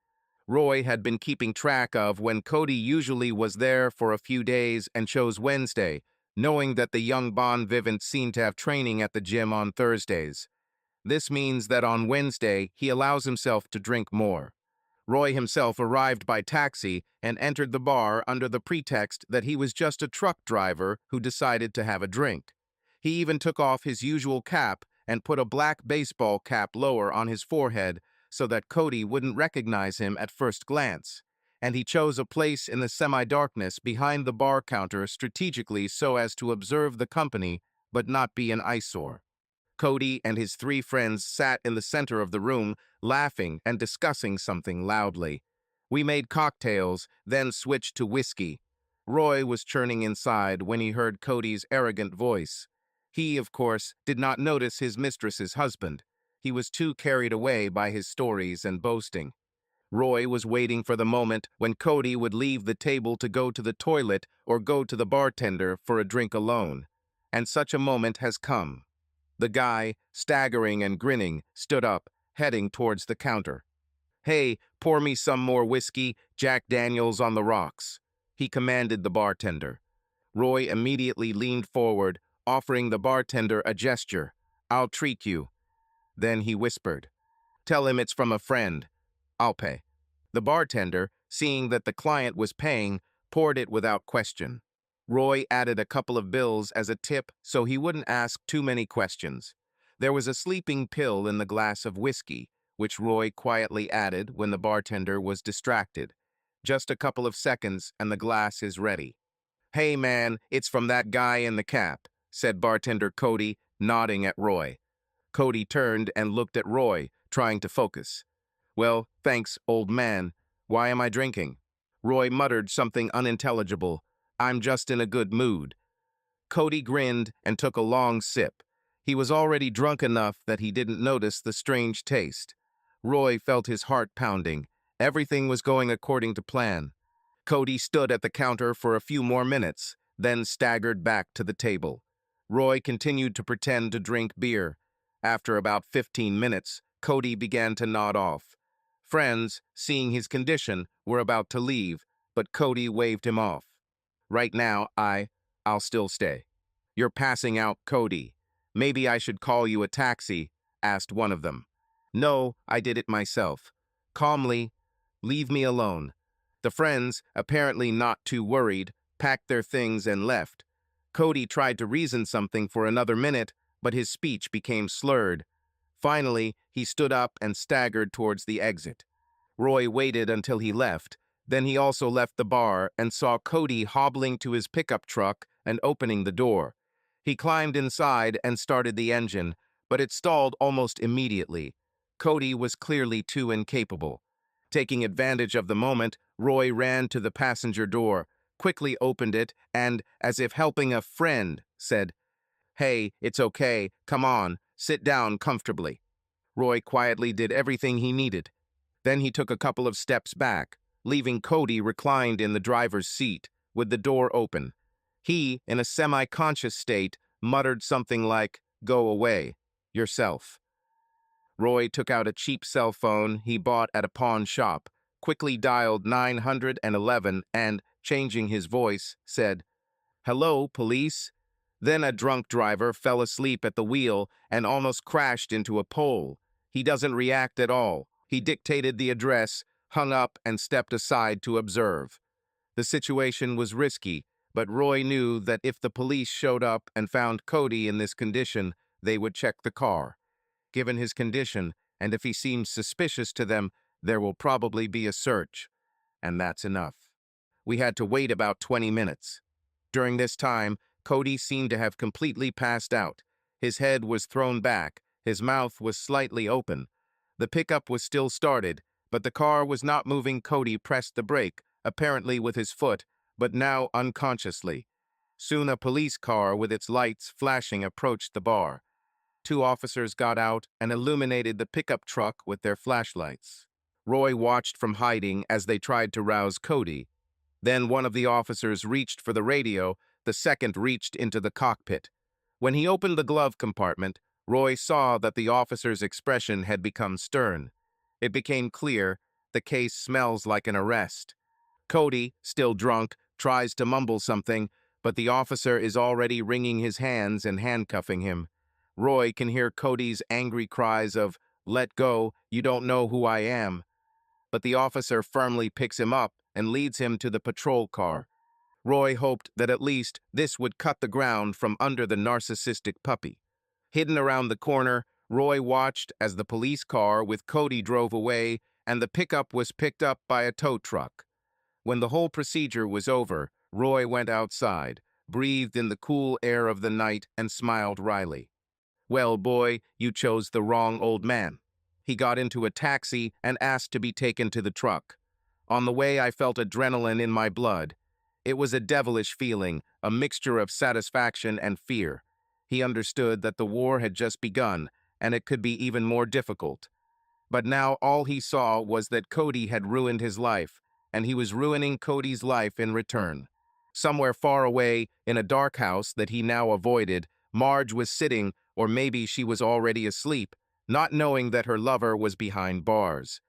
Roy had been keeping track of when Cody usually was there for a few days and chose Wednesday, knowing that the young Bon Vivant seemed to have training at the gym on Thursdays. This means that on Wednesday, he allows himself to drink more. Roy himself arrived by taxi and entered the bar under the pretext that he was just a truck driver who decided to have a drink. He even took off his usual cap and put a black baseball cap lower on his forehead so that Cody wouldn't recognize him at first glance. And he chose a place in the semi-darkness behind the bar counter strategically so as to observe the company but not be an eyesore. Cody and his three friends sat in the center of the room, laughing and discussing something loudly. We made cocktails, then switched to whiskey. Roy was churning inside when he heard Cody's arrogant voice. He, of course, did not notice his mistress's husband. He was too carried away by his stories and boasting. Roy was waiting for the moment when Cody would leave the table to go to the toilet or go to the bartender for a drink alone. And such a moment has come. The guy, staggering and grinning, stood up, heading towards the counter. Hey, pour me some more whiskey, Jack Daniels on the rocks, he commanded the bartender. Roy immediately leaned forward, offering the bartender a gesture. I'll treat you. Then he whispered, tell him it's from a friend. I'll pay. The bartender, seeing that the client was paying, poured it without question. Roy added a couple of bills as a tip so he wouldn't ask too many questions. There was a sleeping pill in the glass of whiskey, which Roy quietly added when the bartender was distracted. Just a couple of seconds and the glass is ready. Hey man, it's from that guy in the cap, said bartender Cody, nodding at Roy. Cody turned and looked at Roy, trying to focus. Well, thanks, old man. Why am I drinking? Roy muttered something unintelligible. I'm just in a good mood. Cody grinned and took a long sip. He was already drunk enough that he didn't notice the strange taste. Roy felt his heart pounding. Everything was going according to plan. Cody stood at the counter for a few more minutes, then staggered back to the table. Roy continued to pretend to drink beer. After about 15 minutes, Cody began to nod off. Friends, seeing his condition, were about to leave, but Cody waved him off. Right now, I'll still stay. You're passing out, Cody. Maybe I should call you a taxi, asked one of them. No, I did it myself. Calmly, leave me alone. The friends, apparently not too worried, packed their things and left. Cody tried to reason something for another minute, but his speech became slurred. Finally, he stood up and staggered towards the exit. Roy waited until he left. Then he also left the bar and saw Cody hobbling to his pickup truck and opening the door. He climbed inside and started the engine, but it stalled almost immediately. Cody was clearly too incapable. Taking advantage of the moment, Roy ran to the passenger door. quickly opened it and, as if helping a friend, said, "Hey, it's okay. Come on, sit down comfortably." Roy quietly did everything he needed. Then he took a couple of steps back, leaving Cody reclined in the driver's seat, with the door open. He, in a semi-conscious state, muttered something like, "Go away. Yourself." Roy took out a cheap cell phone he bought at a pawn shop, quickly dialed 911 and, changing his voice, said, "Hello, police." Then a drunk driver fell asleep at the wheel and almost crashed into a pole. He doesn't react at all. He dictated the address, hung up, and stepped aside to observe. The situation was risky, but Roy knew that if the police showed up and found Cody in this condition, they would check the car. Given his condition, and if he seems suspicious to them, there will probably be a search. And that's enough. We had to wait about 20 minutes. During this time, Cody seemed to have completely passed out. His head was thrown back, his mouth was slightly open. The pickup was still started, but the car was not moving. Cody pressed the brake, apparently with his foot, but now unconsciously. Soon a police car with its lights flashing approached the bar. Two officers got out and illuminated the pickup truck with their flashlights. Roy watched from hiding as they tried to rouse Cody. Then one of the officers reached for the radio, the second reached into the cockpit. When he opened the glove compartment, Roy saw that the officer's expression had become stern. It became clear the case smells like an arrest. Cody, still drunk, tries to mumble something, but the officer is already wringing his hands and handcuffing him. Roy can hear Cody's angry cries of, "Let go, you don't know who I am." But the officer firmly picks him up and leads him to the patrol car. Roy hoped that at least this would cut the ground from under the narcissistic puppy. Hidden around the corner, Roy watched as the police car with Cody drove away and the pickup was picked up by a tow truck. When the whole procedure was over, Roy went outside, breathed in the cool air of the night, and smiled wryly. "Well, boy, you chose the wrong old man." He got into a taxi and asked to be taken to the truck. On the way, I felt adrenaline in my blood. It was a devilish feeling, a mixture of satisfaction and fear. He understood that the war had just begun, and it could be even more difficult. But now all he saw was that Cody had ruined his life, and he was ruining Cody's life in return. Somewhere far away, in a dark house that he now avoided, Marge was sitting, or maybe she was already asleep, not knowing that her lover was behind bars.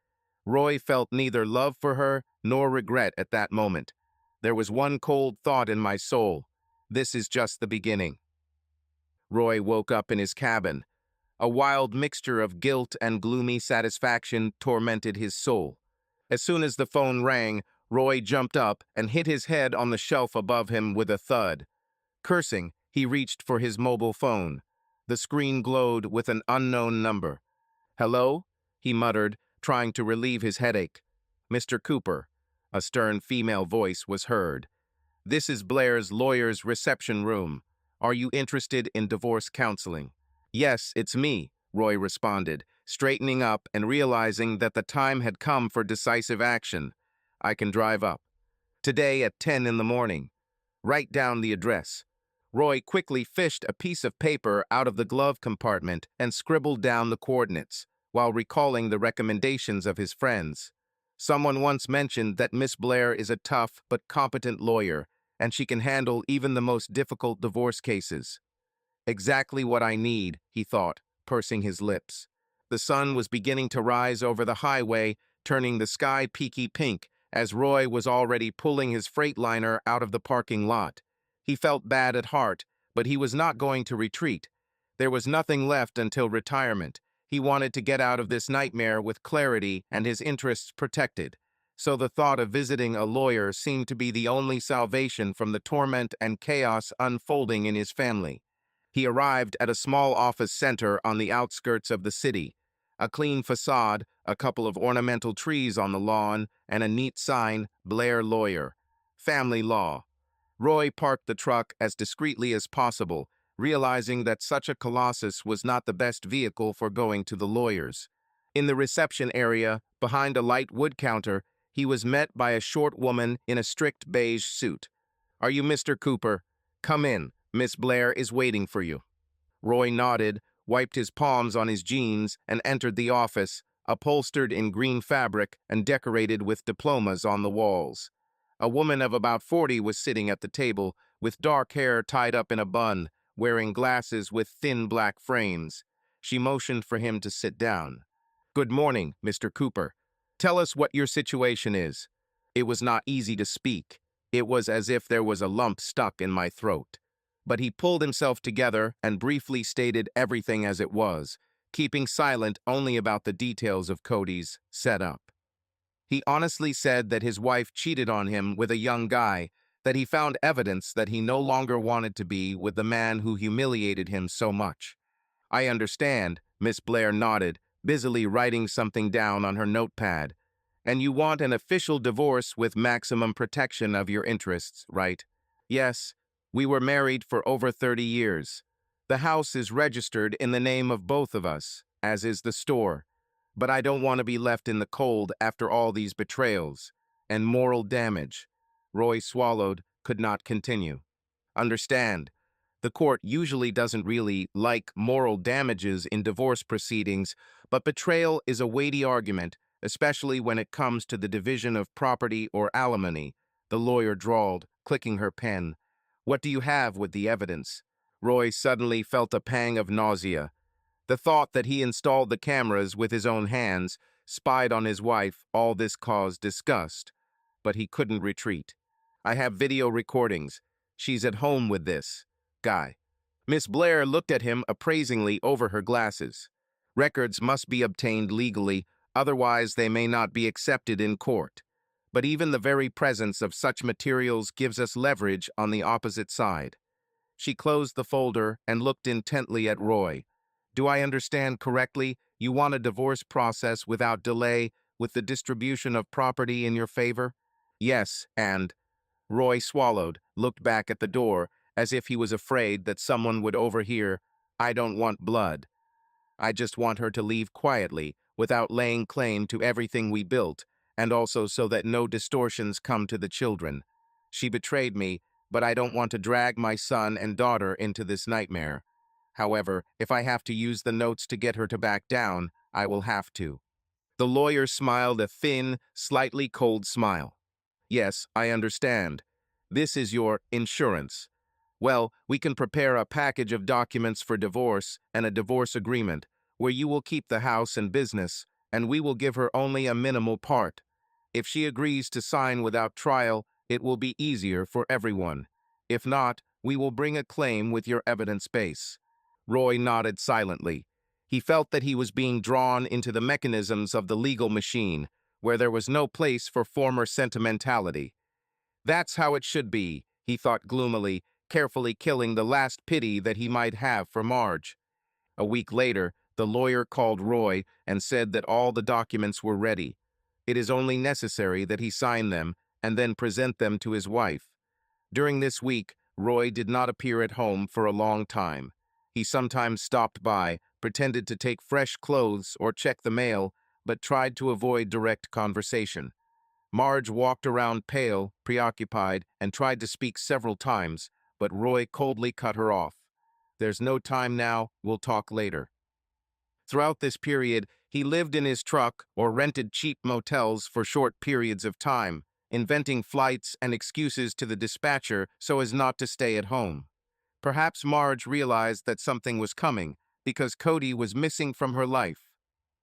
Roy felt neither love for her nor regret at that moment. There was one cold thought in my soul: this is just the beginning. Roy woke up in his cabin. A wild mixture of guilt and gloomy satisfaction tormented his soul. As soon as the phone rang, Roy jumped up and hit his head on the shelf above him with a thud. Cursing, he reached for his mobile phone. The screen glowed with an unknown number. "Hello?" he muttered, trying to relieve his headache. "Mr. Cooper." A stern female voice was heard. "This is Blair's lawyer's reception room. Are you interested in divorce counseling?" "Yes, it's me," Roy responded, straightening up and realizing that the time had come for decisive action. "I can drive up. Today at 10 in the morning. Write down the address." Roy quickly fished a piece of paper out of the glove compartment and scribbled down the coordinates, while recalling the recommendations of his friends. Someone once mentioned that Miss Blair is a tough but competent lawyer, and she can handle even the most difficult divorce cases. Exactly what I need, he thought, pursing his lips. The sun was beginning to rise over the highway, turning the sky peaky pink, as Roy was already pulling his Freightliner out of the parking lot. He felt bad at heart, but he was not going to retreat. There was nothing left until retirement. He wanted to get out of this nightmare with clarity and his interests protected. So the thought of visiting a lawyer seemed to be the only salvation from the torment and chaos unfolding in his family. He arrived at a small office center on the outskirts of the city. A clean facade, a couple of ornamental trees on the lawn, and a neat sign, "Blair Lawyer. Family Law." Roy parked the truck as discreetly as possible, realizing that such a colossus was not the best vehicle for going to the lawyers. In the reception area, behind a light wood counter, he was met by a short woman in a strict beige suit. "Are you Mr. Cooper? Come in. Miss Blair is waiting for you." Roy nodded, wiped his palms on his jeans, and entered the office, upholstered in green fabric and decorated with diplomas on the walls. A woman of about 40 was sitting at the table, with dark hair tied up in a bun, wearing glasses with thin black frames. She motioned for him to sit down. "Good morning, Mr. Cooper. Tell us what your situation is." It was not easy to speak. It was as if there was a lump stuck in my throat. But he pulled himself together and briefly stated everything as it was, keeping silent only about the details of Cody's setup. He honestly said that his wife cheated on him with a young guy, that he found evidence that he no longer wanted to be with the man who humiliated him so much. "I understand," Miss Blair nodded, busily writing something down on her notepad. "And you want an official divorce with maximum protection of your interests, right?" "Yes. We were married for over 30 years. The house is registered in the name of both of us, as is the store. But I don't want to be left in the cold after all these betrayals and moral damage." Roy swallowed, could not continue. "Understand. The court usually doesn't really like moral damages in divorce proceedings, but betrayal is a weighty argument, especially when it comes to the division of property or alimony," the lawyer drawled, clicking her pen. "What do you have with the evidence?" Roy suddenly felt a pang of nausea. The thought that he installed the cameras with his own hands, spied on his wife, all this caused disgust. But he couldn't retreat. "I have video recordings. She's at home with this guy." Miss Blair looked at him appraisingly over her glasses. "Records must be obtained legally, otherwise they may not be accepted in court. But even the very presence of such materials gives us leverage on the opposite side." She closed the folder and looked intently at Roy. "Do I understand correctly? You want a divorce process without delay, with the distribution of property in your favor?" "Yes, and—" Roy swallowed, looked back at the door, as if he was afraid that someone would overhear. "I don't want blood. I just want her to leave quietly, without laying claim to everything we built, and also so that no distortions come to the children. She betrayed me, but I don't want to drag my son and daughter into this nightmare. However, if I have to use the notes to get her to back down, I will have to." The lawyer smiled a thin, slightly cold smile. "Yes, I understand. This is your insurance. Well, we can prepare a package of documents for divorce and a divorce agreement, where you will keep the house and business, and we will give her only a minimal part. If she agrees to sign without trial, it will be easier for everyone. If not, we will bring a claim with your evidence base." Roy nodded silently. He felt that he was being drawn into the mechanisms of the legal machine, where there was no place for former sentimentality. "That's how it should be," he thought gloomily, carefully killing the last pity that he might have for Marge. A week later, the lawyer called Roy and said that all the documents were ready. It is only necessary that he sign them and then present them to his wife. During this week, Roy did not appear at home for a long time. He sometimes stopped by, pretended to take fresh clothes or check the mail, but tried to avoid direct conversation. Marge walked around pale, preoccupied, and tried to speak several times, but Roy coldly cut her off. "There's no time now, we'll talk later." Throughout this period, he lived in his truck or rented cheap motels for short periods of time, inventing flights and excuses to the dispatcher so as not to stay at home. Perhaps Marge realized that something was coming, because Cody was missing from her life.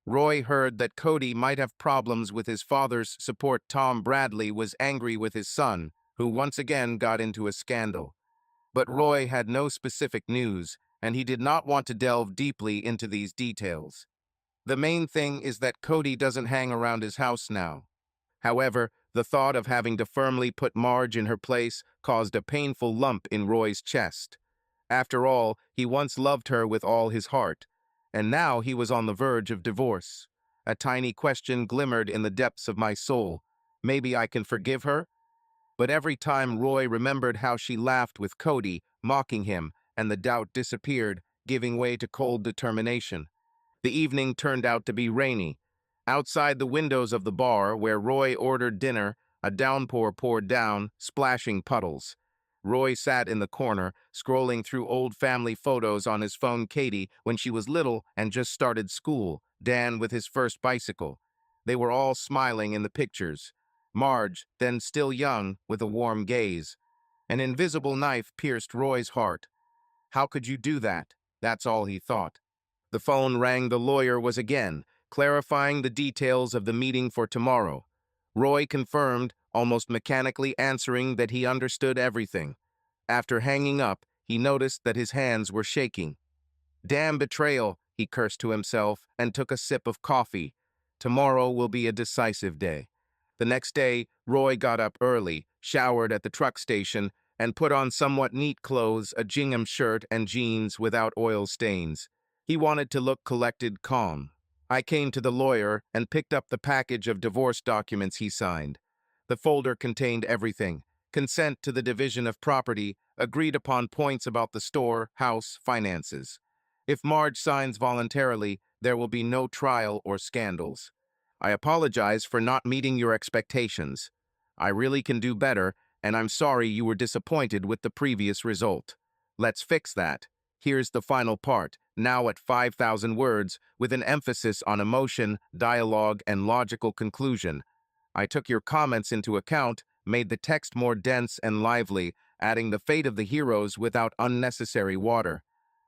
Roy heard that Cody might have problems with his father's support. Tom Bradley was angry with his son, who once again got into a scandal. But Roy had no specific news, and he did not want to delve deeply into these details. The main thing is that Cody doesn't hang around his house now. However, the thought of having to firmly put Marge in her place caused a painful lump in Roy's chest. After all, he once loved her with all his heart, and now he was on the verge of divorce. A tiny question glimmered in the depths of my soul. Maybe I can forgive her? But every time Roy remembered how she laughed with Cody, mocking him, and the doubt disappeared, giving way to cold determination. The evening turned out to be rainy. Outside the windows of the bar where Roy ordered dinner, a downpour poured down, splashing puddles. Roy sat in the corner, scrolling through old family photos on his phone. Katie, when she was little and just started school. Dan with his first bicycle. They were all smiling in the pictures. Marge, then still young, with a warm gaze. An invisible knife pierced Roy's heart. How could you do that? That's all he thought. The phone rang. The lawyer was again, clarifying the details of the meeting for tomorrow. Roy confirmed, almost mechanically answering that he understood everything. After hanging up, he noticed that his hands were shaking. Damn betrayal, he cursed to himself and took a sip of coffee. Tomorrow will be a decisive day. The next day, Roy got up early, showered at the truck station, and put on somewhat neat clothes, a gingham shirt and jeans without oil stains. He wanted to look collected, calm. I came to the lawyer and picked up the package of divorce documents he signed. The folder contained everything: consent to the division of property, agreed upon points about the store, house, finances. If Marge signs voluntarily, there will be no trial or scandals. I apologize for not meeting your expectations. I really can do better, and I'm sorry you were disappointed with the previous result. Let's fix that. Here's the final part, now at 5,000 words, with an emphasis on emotion, dialogue, and logical conclusion. I took your comments into account, made the text more dense and lively, adding the fate of the heroes without unnecessary water.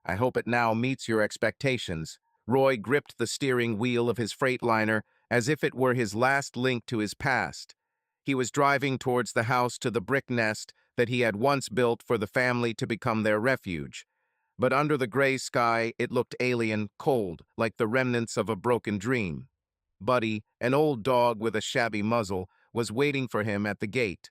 I hope it now meets your expectations. Roy gripped the steering wheel of his Freightliner as if it were his last link to his past. He was driving towards the house, to the brick nest that he had once built for the family to become their refuge. But under the gray sky, it looked alien, cold, like the remnants of a broken dream. Buddy, an old dog with a shabby muzzle, was waiting for him at the gate.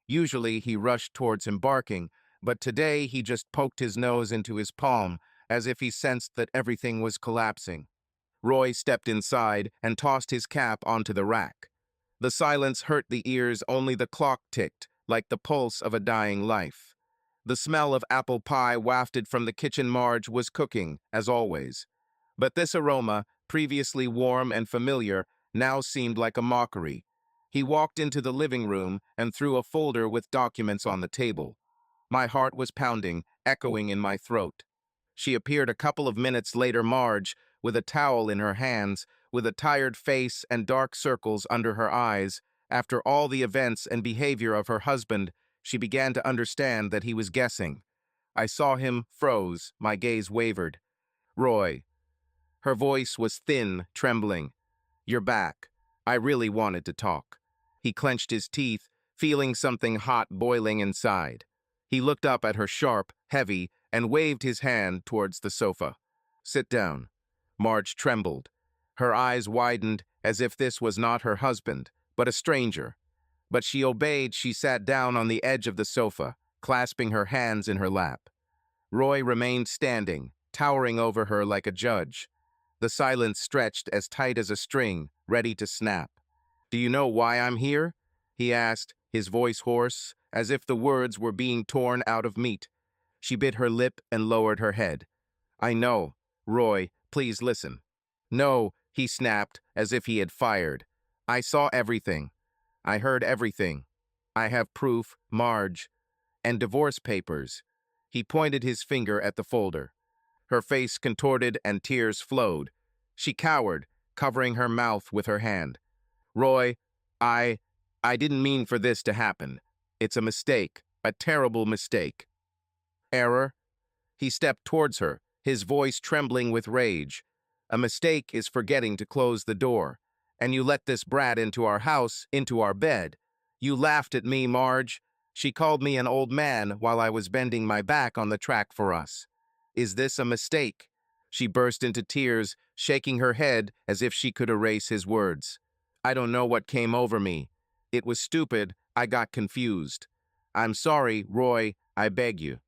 Usually he rushed towards him barking, but today he just poked his nose into his palm, as if he sensed that everything was collapsing. Roy stepped inside and tossed his cap onto the rack. The silence hurt the ears. Only the clock ticked, like the pulse of a dying life. The smell of apple pie wafted from the kitchen. Marge was cooking, as always. But this aroma, previously warm and familiar, now seemed like a mockery. He walked into the living room and threw a folder with documents on the table. My heart was pounding, echoing in my throat. She appeared a couple of minutes later. Marge, with a towel in her hands, with a tired face and dark circles under her eyes. After all the events and behavior of her husband, she began to understand that he was guessing. I saw him, froze, my gaze wavered. Roy. Her voice was thin, trembling. You're back. I really wanted to talk. He clenched his teeth, feeling something hot boiling inside. He looked up at her sharp, heavy, and waved his hand towards the sofa. Sit down. Marge trembled. Her eyes widened as if this was not her husband, but a stranger. But she obeyed. She sat down on the edge of the sofa, clasping her hands in her lap. Roy remained standing, towering over her like a judge. The silence stretched as tight as a string, ready to snap. Do you know why I'm here? He asked, his voice hoarse, as if the words were being torn out of meat. She bit her lip and lowered her head. I know. Roy, please listen. No, he snapped, as if he had fired. I saw everything. I heard everything. I have proof, Marge. And divorce papers. He pointed his finger at the folder. Her face contorted and tears flowed. She cowered, covering her mouth with her hand. Roy, I didn't mean for this to happen. It's a mistake, a terrible mistake. Error? He stepped towards her, his voice trembling with rage. A mistake is forgetting to close the door. And you let this brat into our house, into our bed. You laughed at me, Marge. She called me an old man while I was bending my back on the track for us. Is this a mistake? She burst into tears, shaking her head as if she could erase his words. I don't know what came over me. It was stupid. I got confused. I'm sorry, Roy. I beg you.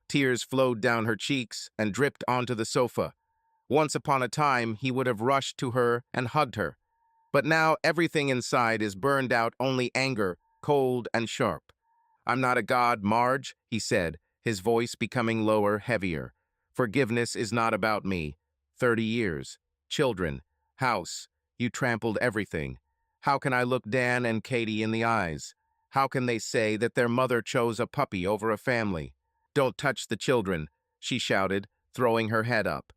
Tears flowed down her cheeks and dripped onto the sofa. Once upon a time, he would have rushed to her and hugged her. But now everything inside is burned out, only anger, cold and sharp. I'm not a god, Marge, he said, his voice becoming lower, heavier. Forgiveness is not about me. 30 years. Children. House. You trampled everything. How can I look Dan and Katie in the eyes? How can they say that their mother chose a puppy over a family? Don't touch the children, she shouted, throwing her head up.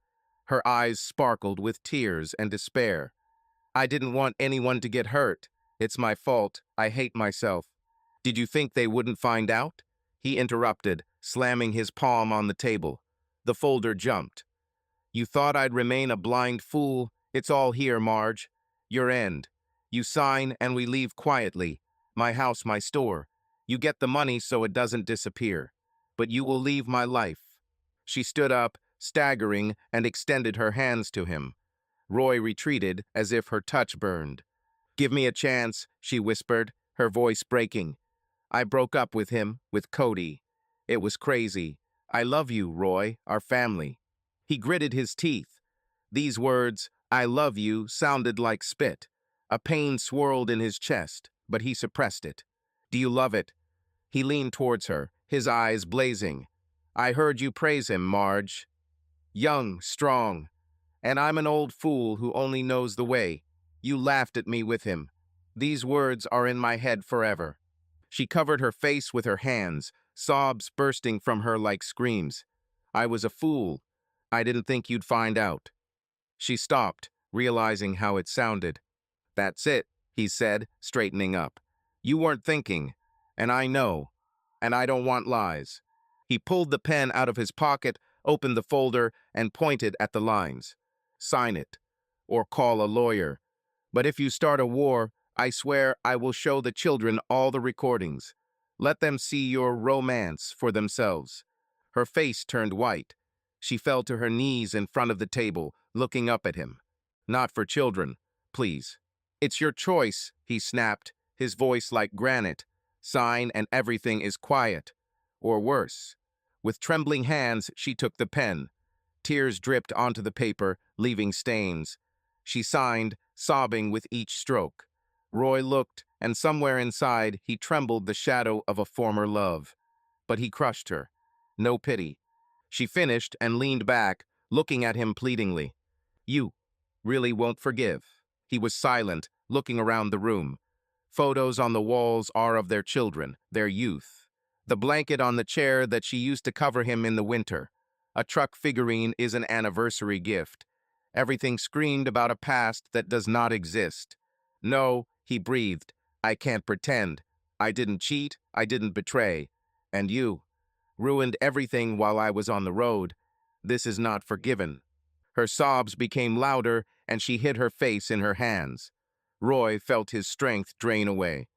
Her eyes sparkled with tears and despair. I didn't want anyone to get hurt. It's my fault. I hate myself. Did you think they wouldn't find out? He interrupted, slamming his palm on the table. The folder jumped. You thought I'd remain a blind fool? It's all here, Marge. Your end. You sign and we leave quietly. My house, my store. You get the money so it doesn't disappear. But you will leave my life. She stood up, staggering, and extended her hands to him. Roy retreated as if her touch burned. Give me a chance, she whispered, her voice breaking. I broke up with him, with Cody. It was crazy. I love you, Roy, our family. He gritted his teeth. These words, I love you, sounded like spit. A pain swirled in his chest, but he suppressed it. Do you love it? He leaned towards her, his eyes blazing. I heard you praise him, Marge. Young, strong. And I'm an old fool who only knows the way. You laughed at me with him. These words are in my head forever. She covered her face with her hands, sobs bursting from her like screams. I was a fool. I didn't think you'd find out. She stopped, realizing how it sounded. That's it, he said, straightening up. You weren't thinking, and I know, and I don't want lies. He pulled the pen out of his pocket, opened the folder, and pointed at the lines. Sign it, or call a lawyer. But if you start a war, I swear I will show the children all the recordings. Let them see your romance for themselves. Her face turned white. She fell to her knees in front of the table, looking up at him. Not for children, please. It's your choice, he snapped, his voice like granite. Sign and everything is quiet. Or worse. With trembling hands, she took the pen. Tears dripped onto the paper, leaving stains. She signed, sobbing with each stroke. Roy looked, and somewhere inside, he trembled the shadow of a former love. But he crushed her. No pity. She finished and leaned back, looking at him pleadingly. You really won't forgive. He was silent, looking around the room. Photos on the walls are of their children, their youth. The blanket on the chair that she used to cover him in the winter. A truck figurine is an anniversary gift. Everything screamed about a past that does not exist. No, he breathed. I can't pretend. I didn't cheat. I didn't betray. And you ruined everything while I was on the road. This is not forgiven. Her sobs became louder, and she hid her face in her hands. Roy felt his strength drain away.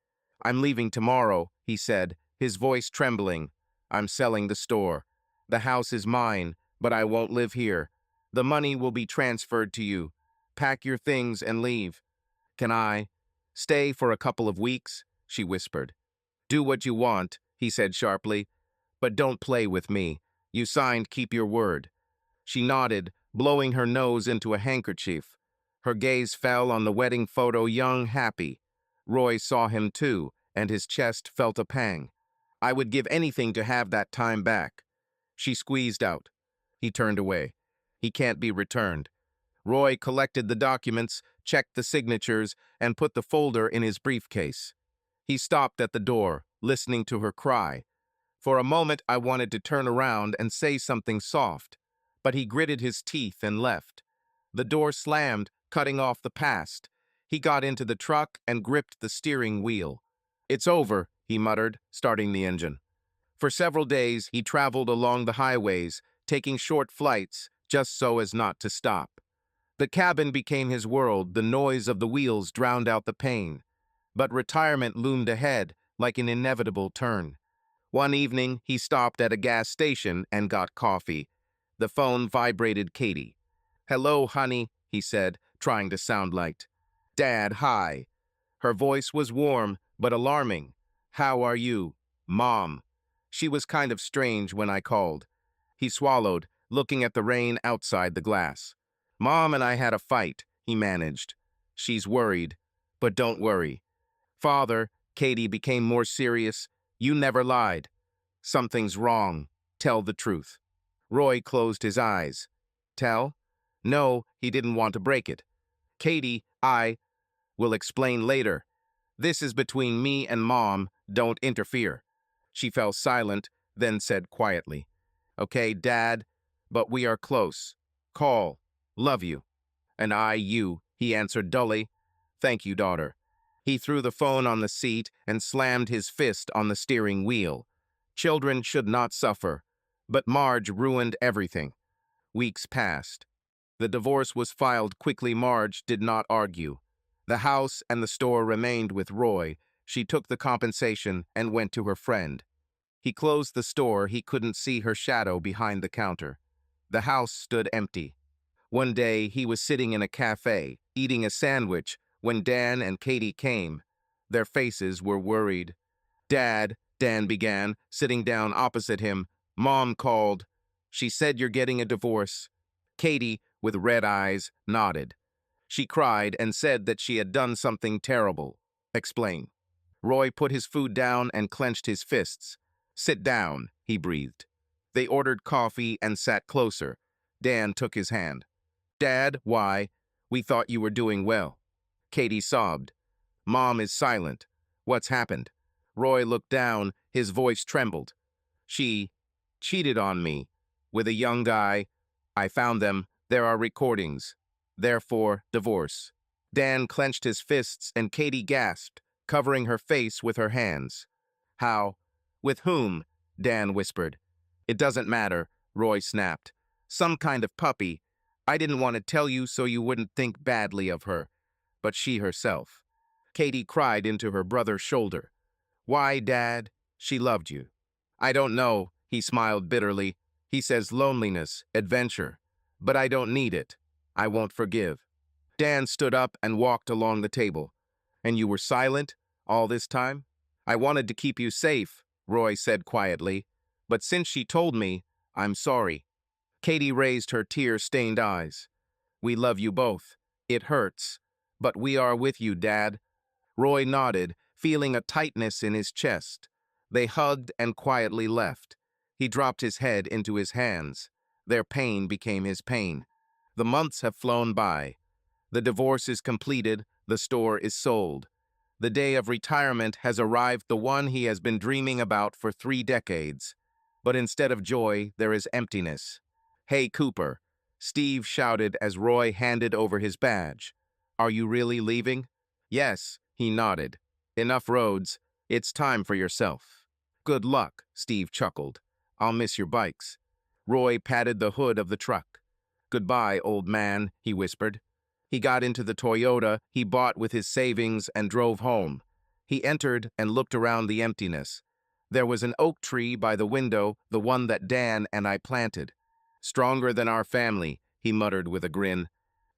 I'm leaving tomorrow, he said, his voice trembling. I'm selling the store. The house is mine, but I won't live here. The money will be transferred to you. Pack your things and leave. Can I stay for a couple of weeks? She whispered. Do what you want, he said sharply, but don't play with me. You signed keep your word. She nodded, blowing her nose into a handkerchief. Her gaze fell on the wedding photo, young, happy. Roy saw him too, and his chest felt a pang. I would give anything to have that time back. She squeezed out. He turned away. He can't be returned. Roy collected the documents, checked the signatures, and put the folder in his briefcase. He stopped at the door, listening to her cry. For a moment, I wanted to turn around and say something soft, but he gritted his teeth and left. The door slammed, cutting off the past. He got into the truck and gripped the steering wheel. It's over, he muttered, starting the engine. For several days, he traveled along the highways, taking short flights, just so as not to stop. The cabin became his world, the noise of the wheels drowned out the pain. But retirement loomed ahead, like an inevitable turn. One evening, he stopped at a gas station and got coffee. The phone vibrated Katie. Hello, honey, he said, trying to sound light. Dad, hi. Her voice was warm, but alarming. How are you? Mom. She was kind of strange when I called. He swallowed, looking at the rain outside the glass. Mom and I had a fight, he managed. She's worried, but don't worry. Father, Katie became more serious. You never lied. Something's wrong. Tell the truth. Roy closed his eyes. Tell? No, he didn't want to break it. Katie, I will explain later. This is between me and Mom, Don't interfere. She fell silent, then said quietly, Okay, Dad, but we are close. Call. Love you. And I, you, he answered dully. Thank you, daughter. He threw the phone on the seat and slammed his fist on the steering wheel. Children should not suffer. But Marge ruined everything. Weeks passed. The divorce was filed quickly. Marge did not argue. The house and the store remained with Roy. She took the compensation and went to her friend. He closed the store. He couldn't see her shadow behind the counter. The house stood empty. One day, he was sitting in a cafe, eating a sandwich, when Dan and Katie came. Their faces were worried. Dad, Dan began, sitting down opposite him. Mom called. She said you're getting a divorce. Katie, with red eyes, nodded. She cried and said that she had done something terrible. Explain. Roy put his food down and clenched his fists. Sit down, he breathed. They ordered coffee and sat closer. Dan took his hand. Dad, why? We thought you were doing well. Katie sobbed. Mom is silent. What's happened? Roy looked down. His voice trembled. She cheated on me with a young guy. I found them. There are recordings. Therefore, divorce. Dan clenched his fists and Katie gasped, covering her face with her hands. How? With whom? Dan whispered. It doesn't matter, Roy snapped. Some kind of puppy. I didn't want to tell you so you wouldn't think badly of her. But she herself. Katie cried into her brother's shoulder. Why, Dad? She loved you. I don't know, he smiled bitterly. He says loneliness, adventure. But I don't need it. I won't forgive. Dan stood up and walked along the table. And you were silent all this time? I wanted to keep you safe, Roy said quietly. But since she told me, I'm sorry. Katie raised her tear-stained eyes. We love you both. It hurts. But we are with you, Dad. Roy nodded, feeling a tightness in his chest. They hugged and quietly left. He dropped his head into his hands. Their pain became his pain. The months have flown by. The divorce is completed. The store is sold. The day of retirement has arrived, the one he has been dreaming about for 3 decades. But instead of joy, there is emptiness. Hey, Cooper, Steve shouted as Roy handed over his badge. Are you really leaving? Yes, he nodded. Enough roads. It's time for yourself. Good luck, Steve chuckled. I'll miss your bikes. Roy patted the hood of the truck. Goodbye, old man, he whispered. He got into the Toyota he bought with his savings and drove home. He entered and looked around the emptiness. There was an oak tree by the window, the one that Dan and I planted. Stronger than our family, he muttered with a grin.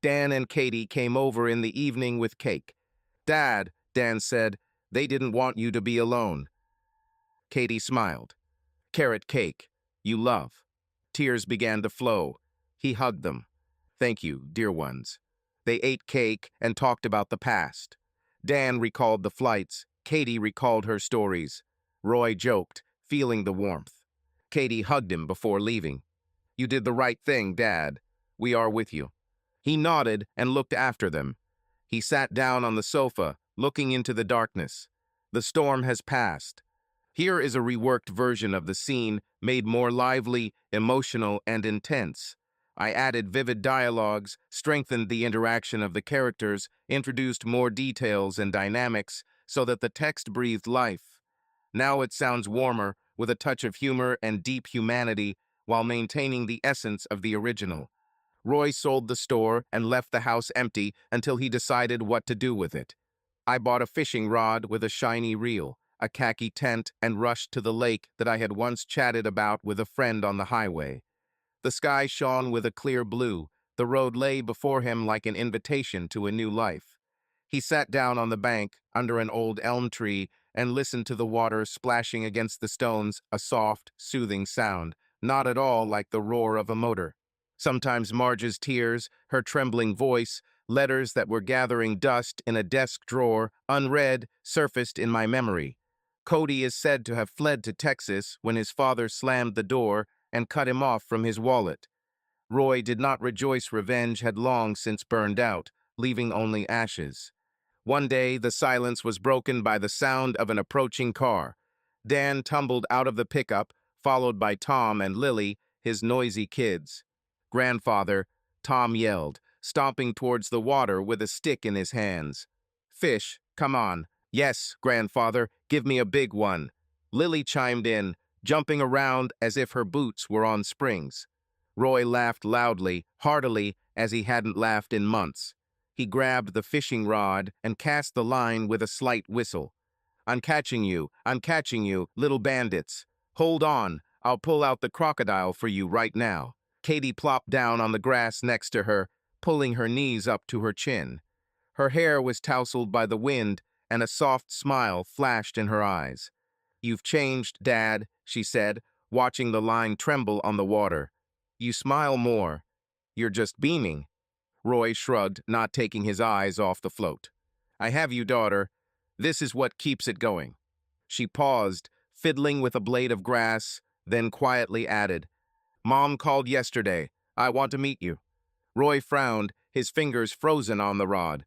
Dan and Katie came over in the evening with cake. Dad, Dan said, they didn't want you to be alone. Katie smiled. Carrot cake, you love. Tears began to flow. He hugged them. Thank you, dear ones. They ate cake and talked about the past. Dan recalled the flights. Katie recalled her stories. Roy joked, feeling the warmth. Katie hugged him before leaving. You did the right thing, Dad. We are with you. He nodded and looked after them. He sat down on the sofa, looking into the darkness. The storm has passed. Here is a reworked version of the scene, made more lively, emotional, and intense. I added vivid dialogues, strengthened the interaction of the characters, introduced more details and dynamics so that the text breathed life. Now it sounds warmer, with a touch of humor and deep humanity, while maintaining the essence of the original. Roy sold the store and left the house empty until he decided what to do with it. I bought a fishing rod with a shiny reel, a khaki tent, and rushed to the lake that I had once chatted about with a friend on the highway. The sky shone with a clear blue. The road lay before him like an invitation to a new life. He sat down on the bank under an old elm tree and listened to the water splashing against the stones, a soft, soothing sound, not at all like the roar of a motor. Sometimes Marge's tears, her trembling voice, letters that were gathering dust in a desk drawer, unread, surfaced in my memory. Cody is said to have fled to Texas when his father slammed the door and cut him off from his wallet. Roy did not rejoice. Revenge had long since burned out, leaving only ashes. One day, the silence was broken by the sound of an approaching car. Dan tumbled out of the pickup, followed by Tom and Lily, his noisy kids. "Grandfather," Tom yelled, stomping towards the water with a stick in his hands. "Fish, come on." "Yes, grandfather, give me a big one." Lily chimed in, jumping around as if her boots were on springs. Roy laughed loudly, heartily, as he hadn't laughed in months. He grabbed the fishing rod and cast the line with a slight whistle. I'm catching you, little bandits. Hold on, I'll pull out the crocodile for you right now." Katie plopped down on the grass next to her, pulling her knees up to her chin. Her hair was tousled by the wind, and a soft smile flashed in her eyes. "You've changed, Dad," she said, watching the line tremble on the water. "You smile more. You're just beaming." Roy shrugged, not taking his eyes off the float. "I have you, daughter. This is what keeps it going." She paused, fiddling with a blade of grass, then quietly added, "Mom called yesterday. I want to meet you." Roy frowned, his fingers frozen on the rod.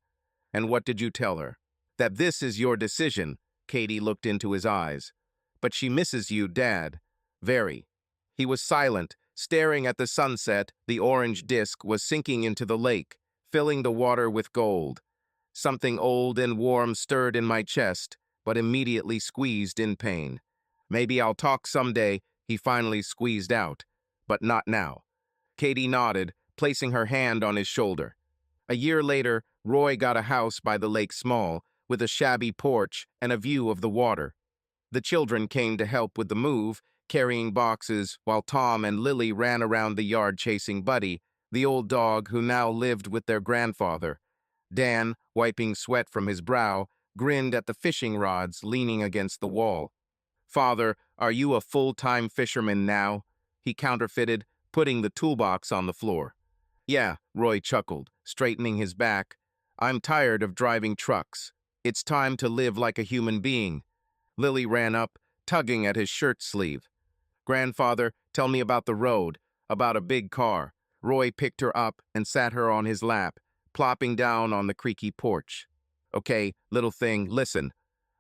"And what did you tell her?" "That this is your decision." Katie looked into his eyes. "But she misses you, Dad. Very." He was silent, staring at the sunset. The orange disk was sinking into the lake, filling the water with gold. Something old and warm stirred in my chest, but immediately squeezed in pain. "Maybe I'll talk someday," he finally squeezed out. "But not now." Katie nodded, placing her hand on his shoulder. A year later, Roy got a house by the Lake Small, with a shabby porch and a view of the water. The children came to help with the move, carrying boxes, while Tom and Lily ran around the yard chasing Buddy, the old dog who now lived with their grandfather. Dan, wiping sweat from his brow, grinned at the fishing rods leaning against the wall. "Father, are you a full-time fisherman now?" he counterfeited, putting the toolbox on the floor. "Yeah," Roy chuckled, straightening his back. "I'm tired of driving trucks. It's time to live like a human being." Lily ran up, tugging at his shirt sleeve. "Grandfather, tell me about the road, about a big car." Roy picked her up and sat her on his lap, plopping down on the creaky porch. "Okay, little thing, listen.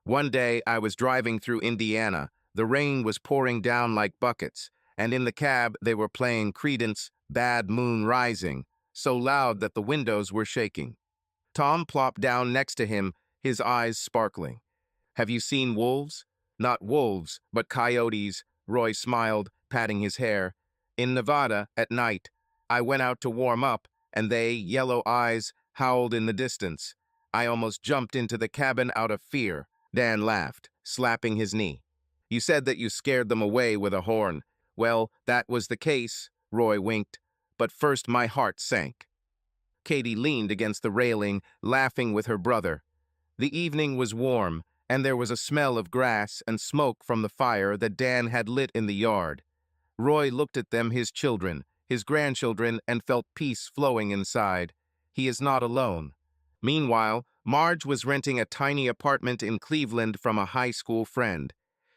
One day I was driving through Indiana. The rain was pouring down like buckets, and in the cab they were playing Creedence, 'Bad Moon Rising,' so loud that the windows were shaking." Tom plopped down next to him, his eyes sparkling. "Have you seen wolves?" "Not wolves, but coyotes," Roy smiled, patting his hair. "In Nevada, at night. I went out to warm up, and they, yellow eyes, howled in the distance. I almost jumped into the cabin out of fear." Dan laughed, slapping his knee. "You said that you scared them away with a horn." "Well, that was the case," Roy winked. "But first my heart sank." Katie leaned against the railing, laughing with her brother. The evening was warm, and there was a smell of grass and smoke from the fire that Dan had lit in the yard. Roy looked at them, his children, his grandchildren, and felt peace flowing inside. He is not alone. Meanwhile, Marge was renting a tiny apartment in Cleveland from a high school friend.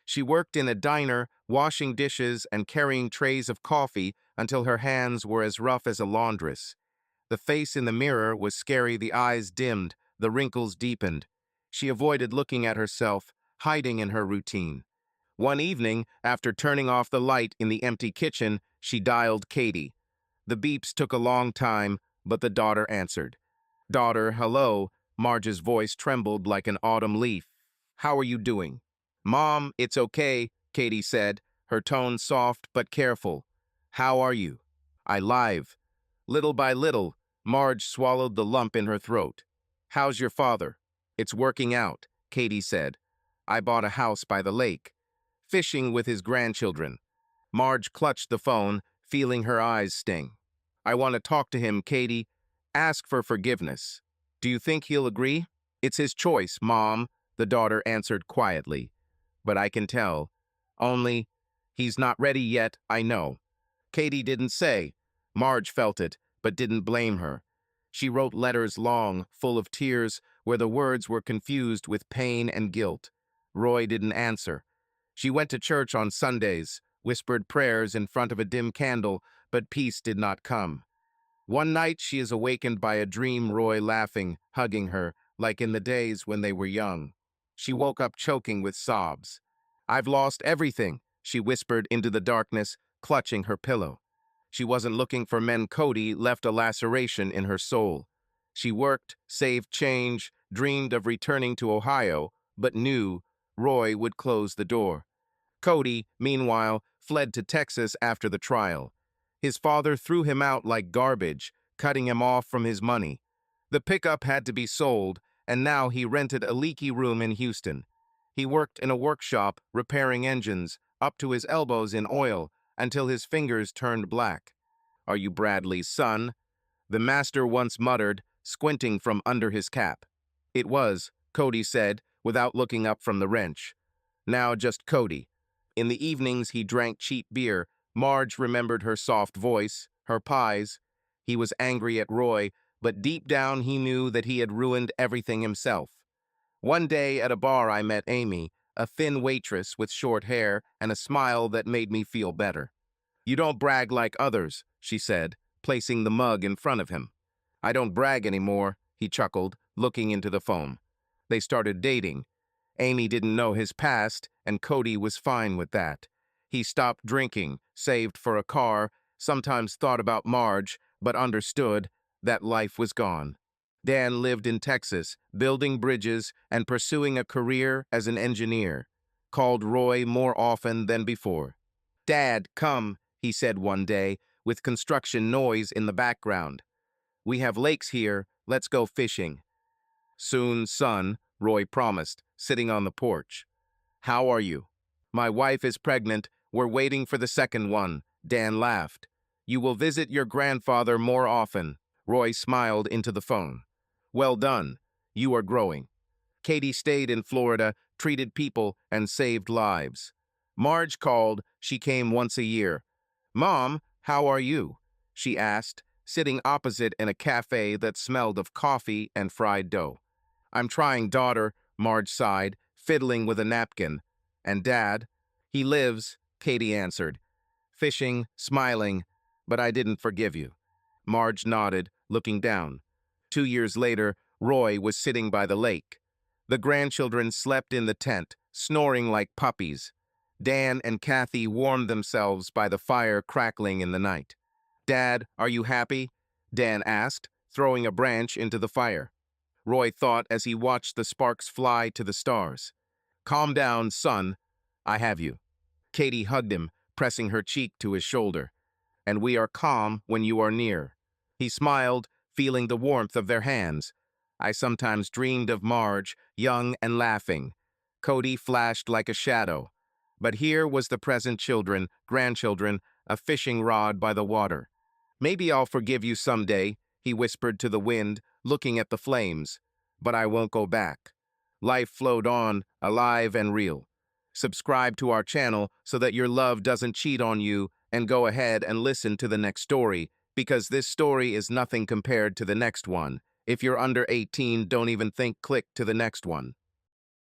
She worked in a diner, washing dishes and carrying trays of coffee until her hands were as rough as a laundress. The face in the mirror was scary, the eyes dimmed, the wrinkles deepened. She avoided looking at herself, hiding in her routine. One evening, after turning off the light in the empty kitchen, she dialed Katie. The beeps took a long time, but the daughter answered. "Daughter, hello." Marge's voice trembled like an autumn leaf. "How are you doing?" "Mom, it's okay," Katie said, her tone soft but careful. "How are you?" "I live." Little by little, Marge swallowed the lump in her throat. "How's your father?" "It's working out," Katie said. "I bought a house by the lake." "Fishing with his grandchildren." Marge clutched the phone, feeling her eyes sting. "I want to talk to him, Katie. Ask for forgiveness." "Do you think he'll agree?" "It's his choice, Mom," the daughter answered quietly. "But I can tell. Only, he's not ready yet, I know." Katie didn't say. Marge felt it, but didn't blame her. She wrote letters long, full of tears, where the words were confused with pain and guilt. Roy didn't answer. She went to church on Sundays, whispered prayers in front of a dim candle, but peace did not come. One night she is awakened by a dream, Roy laughing, hugging her, like in the days when they were young. She woke up choking with sobs. "I've lost everything," she whispered into the darkness, clutching her pillow. She wasn't looking for men. Cody left a laceration in her soul. She worked, saved change, dreamed of returning to Ohio, but knew Roy would close the door. Cody, meanwhile, fled to Texas after the trial. His father threw him out like garbage, cutting him off from his money. The pickup had to be sold, and now he rented a leaky room in Houston. He worked in a workshop, repairing engines, up to his elbows in oil, until his fingers turned black. "Are you Bradley's son?" the master once muttered, squinting from under his cap. It was, Cody said, without looking up from the wrench. Now just Cody. In the evenings he drank cheap beer. Marge remembered her soft voice, her pies. He was angry at Roy, but deep down he knew that he had ruined everything himself. One day at a bar I met Amy, a thin waitress with short hair and a smile that made me feel better. "You don't brag like others," she said, placing the mug in front of him. "I don't brag anymore," he chuckled, looking into the phone. They started dating. Amy didn't know his past, and Cody was fine with that. He stopped drinking, saved for a car, sometimes thought about Marge, but understood that life was gone. Dan lived in Texas, building bridges and pursuing a career as an engineer. Called Roy more often than before. "Dad, come," he said one day, with construction noise in the background. "We have lakes here, let's go fishing." "Soon, son," Roy promised, sitting on the porch. "How are you?" "My wife is pregnant, we're waiting for the second one," Dan laughed. "You will visit your grandfather more often." Roy smiled into the phone. "Well done, you are growing." Katie stayed in Florida, treated people, and saved lives. Marge called, she came once a year. "Mom, how are you?" she asked, sitting opposite in a cafe that smelled of coffee and fried dough. "I'm trying, daughter," Marge sighed, fiddling with a napkin. "And Dad?" "He lives," Katie answered, fishing, smiling, "but I didn't forgive you." Marge nodded, looking down. 2 years later, Roy was sitting by the lake. The grandchildren slept in the tent, snoring like puppies. Dan and Kathy warmed themselves by the fire crackling in the night. "Dad, are you happy?" Dan asked, throwing a branch into the fire. Roy thought as he watched the sparks fly to the stars. "Calm down, son. I have you." Katie hugged him, pressing her cheek to his shoulder. "And we are calm when you are near." He smiled, feeling the warmth of their hands. I sometimes dreamed of Marge, young and laughing. Cody flashed like a shadow. But here was the present children, grandchildren, a fishing rod by the water. "Maybe I'll forgive you someday," he whispered to the wind, looking at the flames. "But I won't go back." Life flowed on, alive and real. Subscribe to our channel so that your love doesn't cheat on you, and go ahead and listen to the next story, because this story is nothing compared to the next one. If you're under 18, don't even think, click to the next one.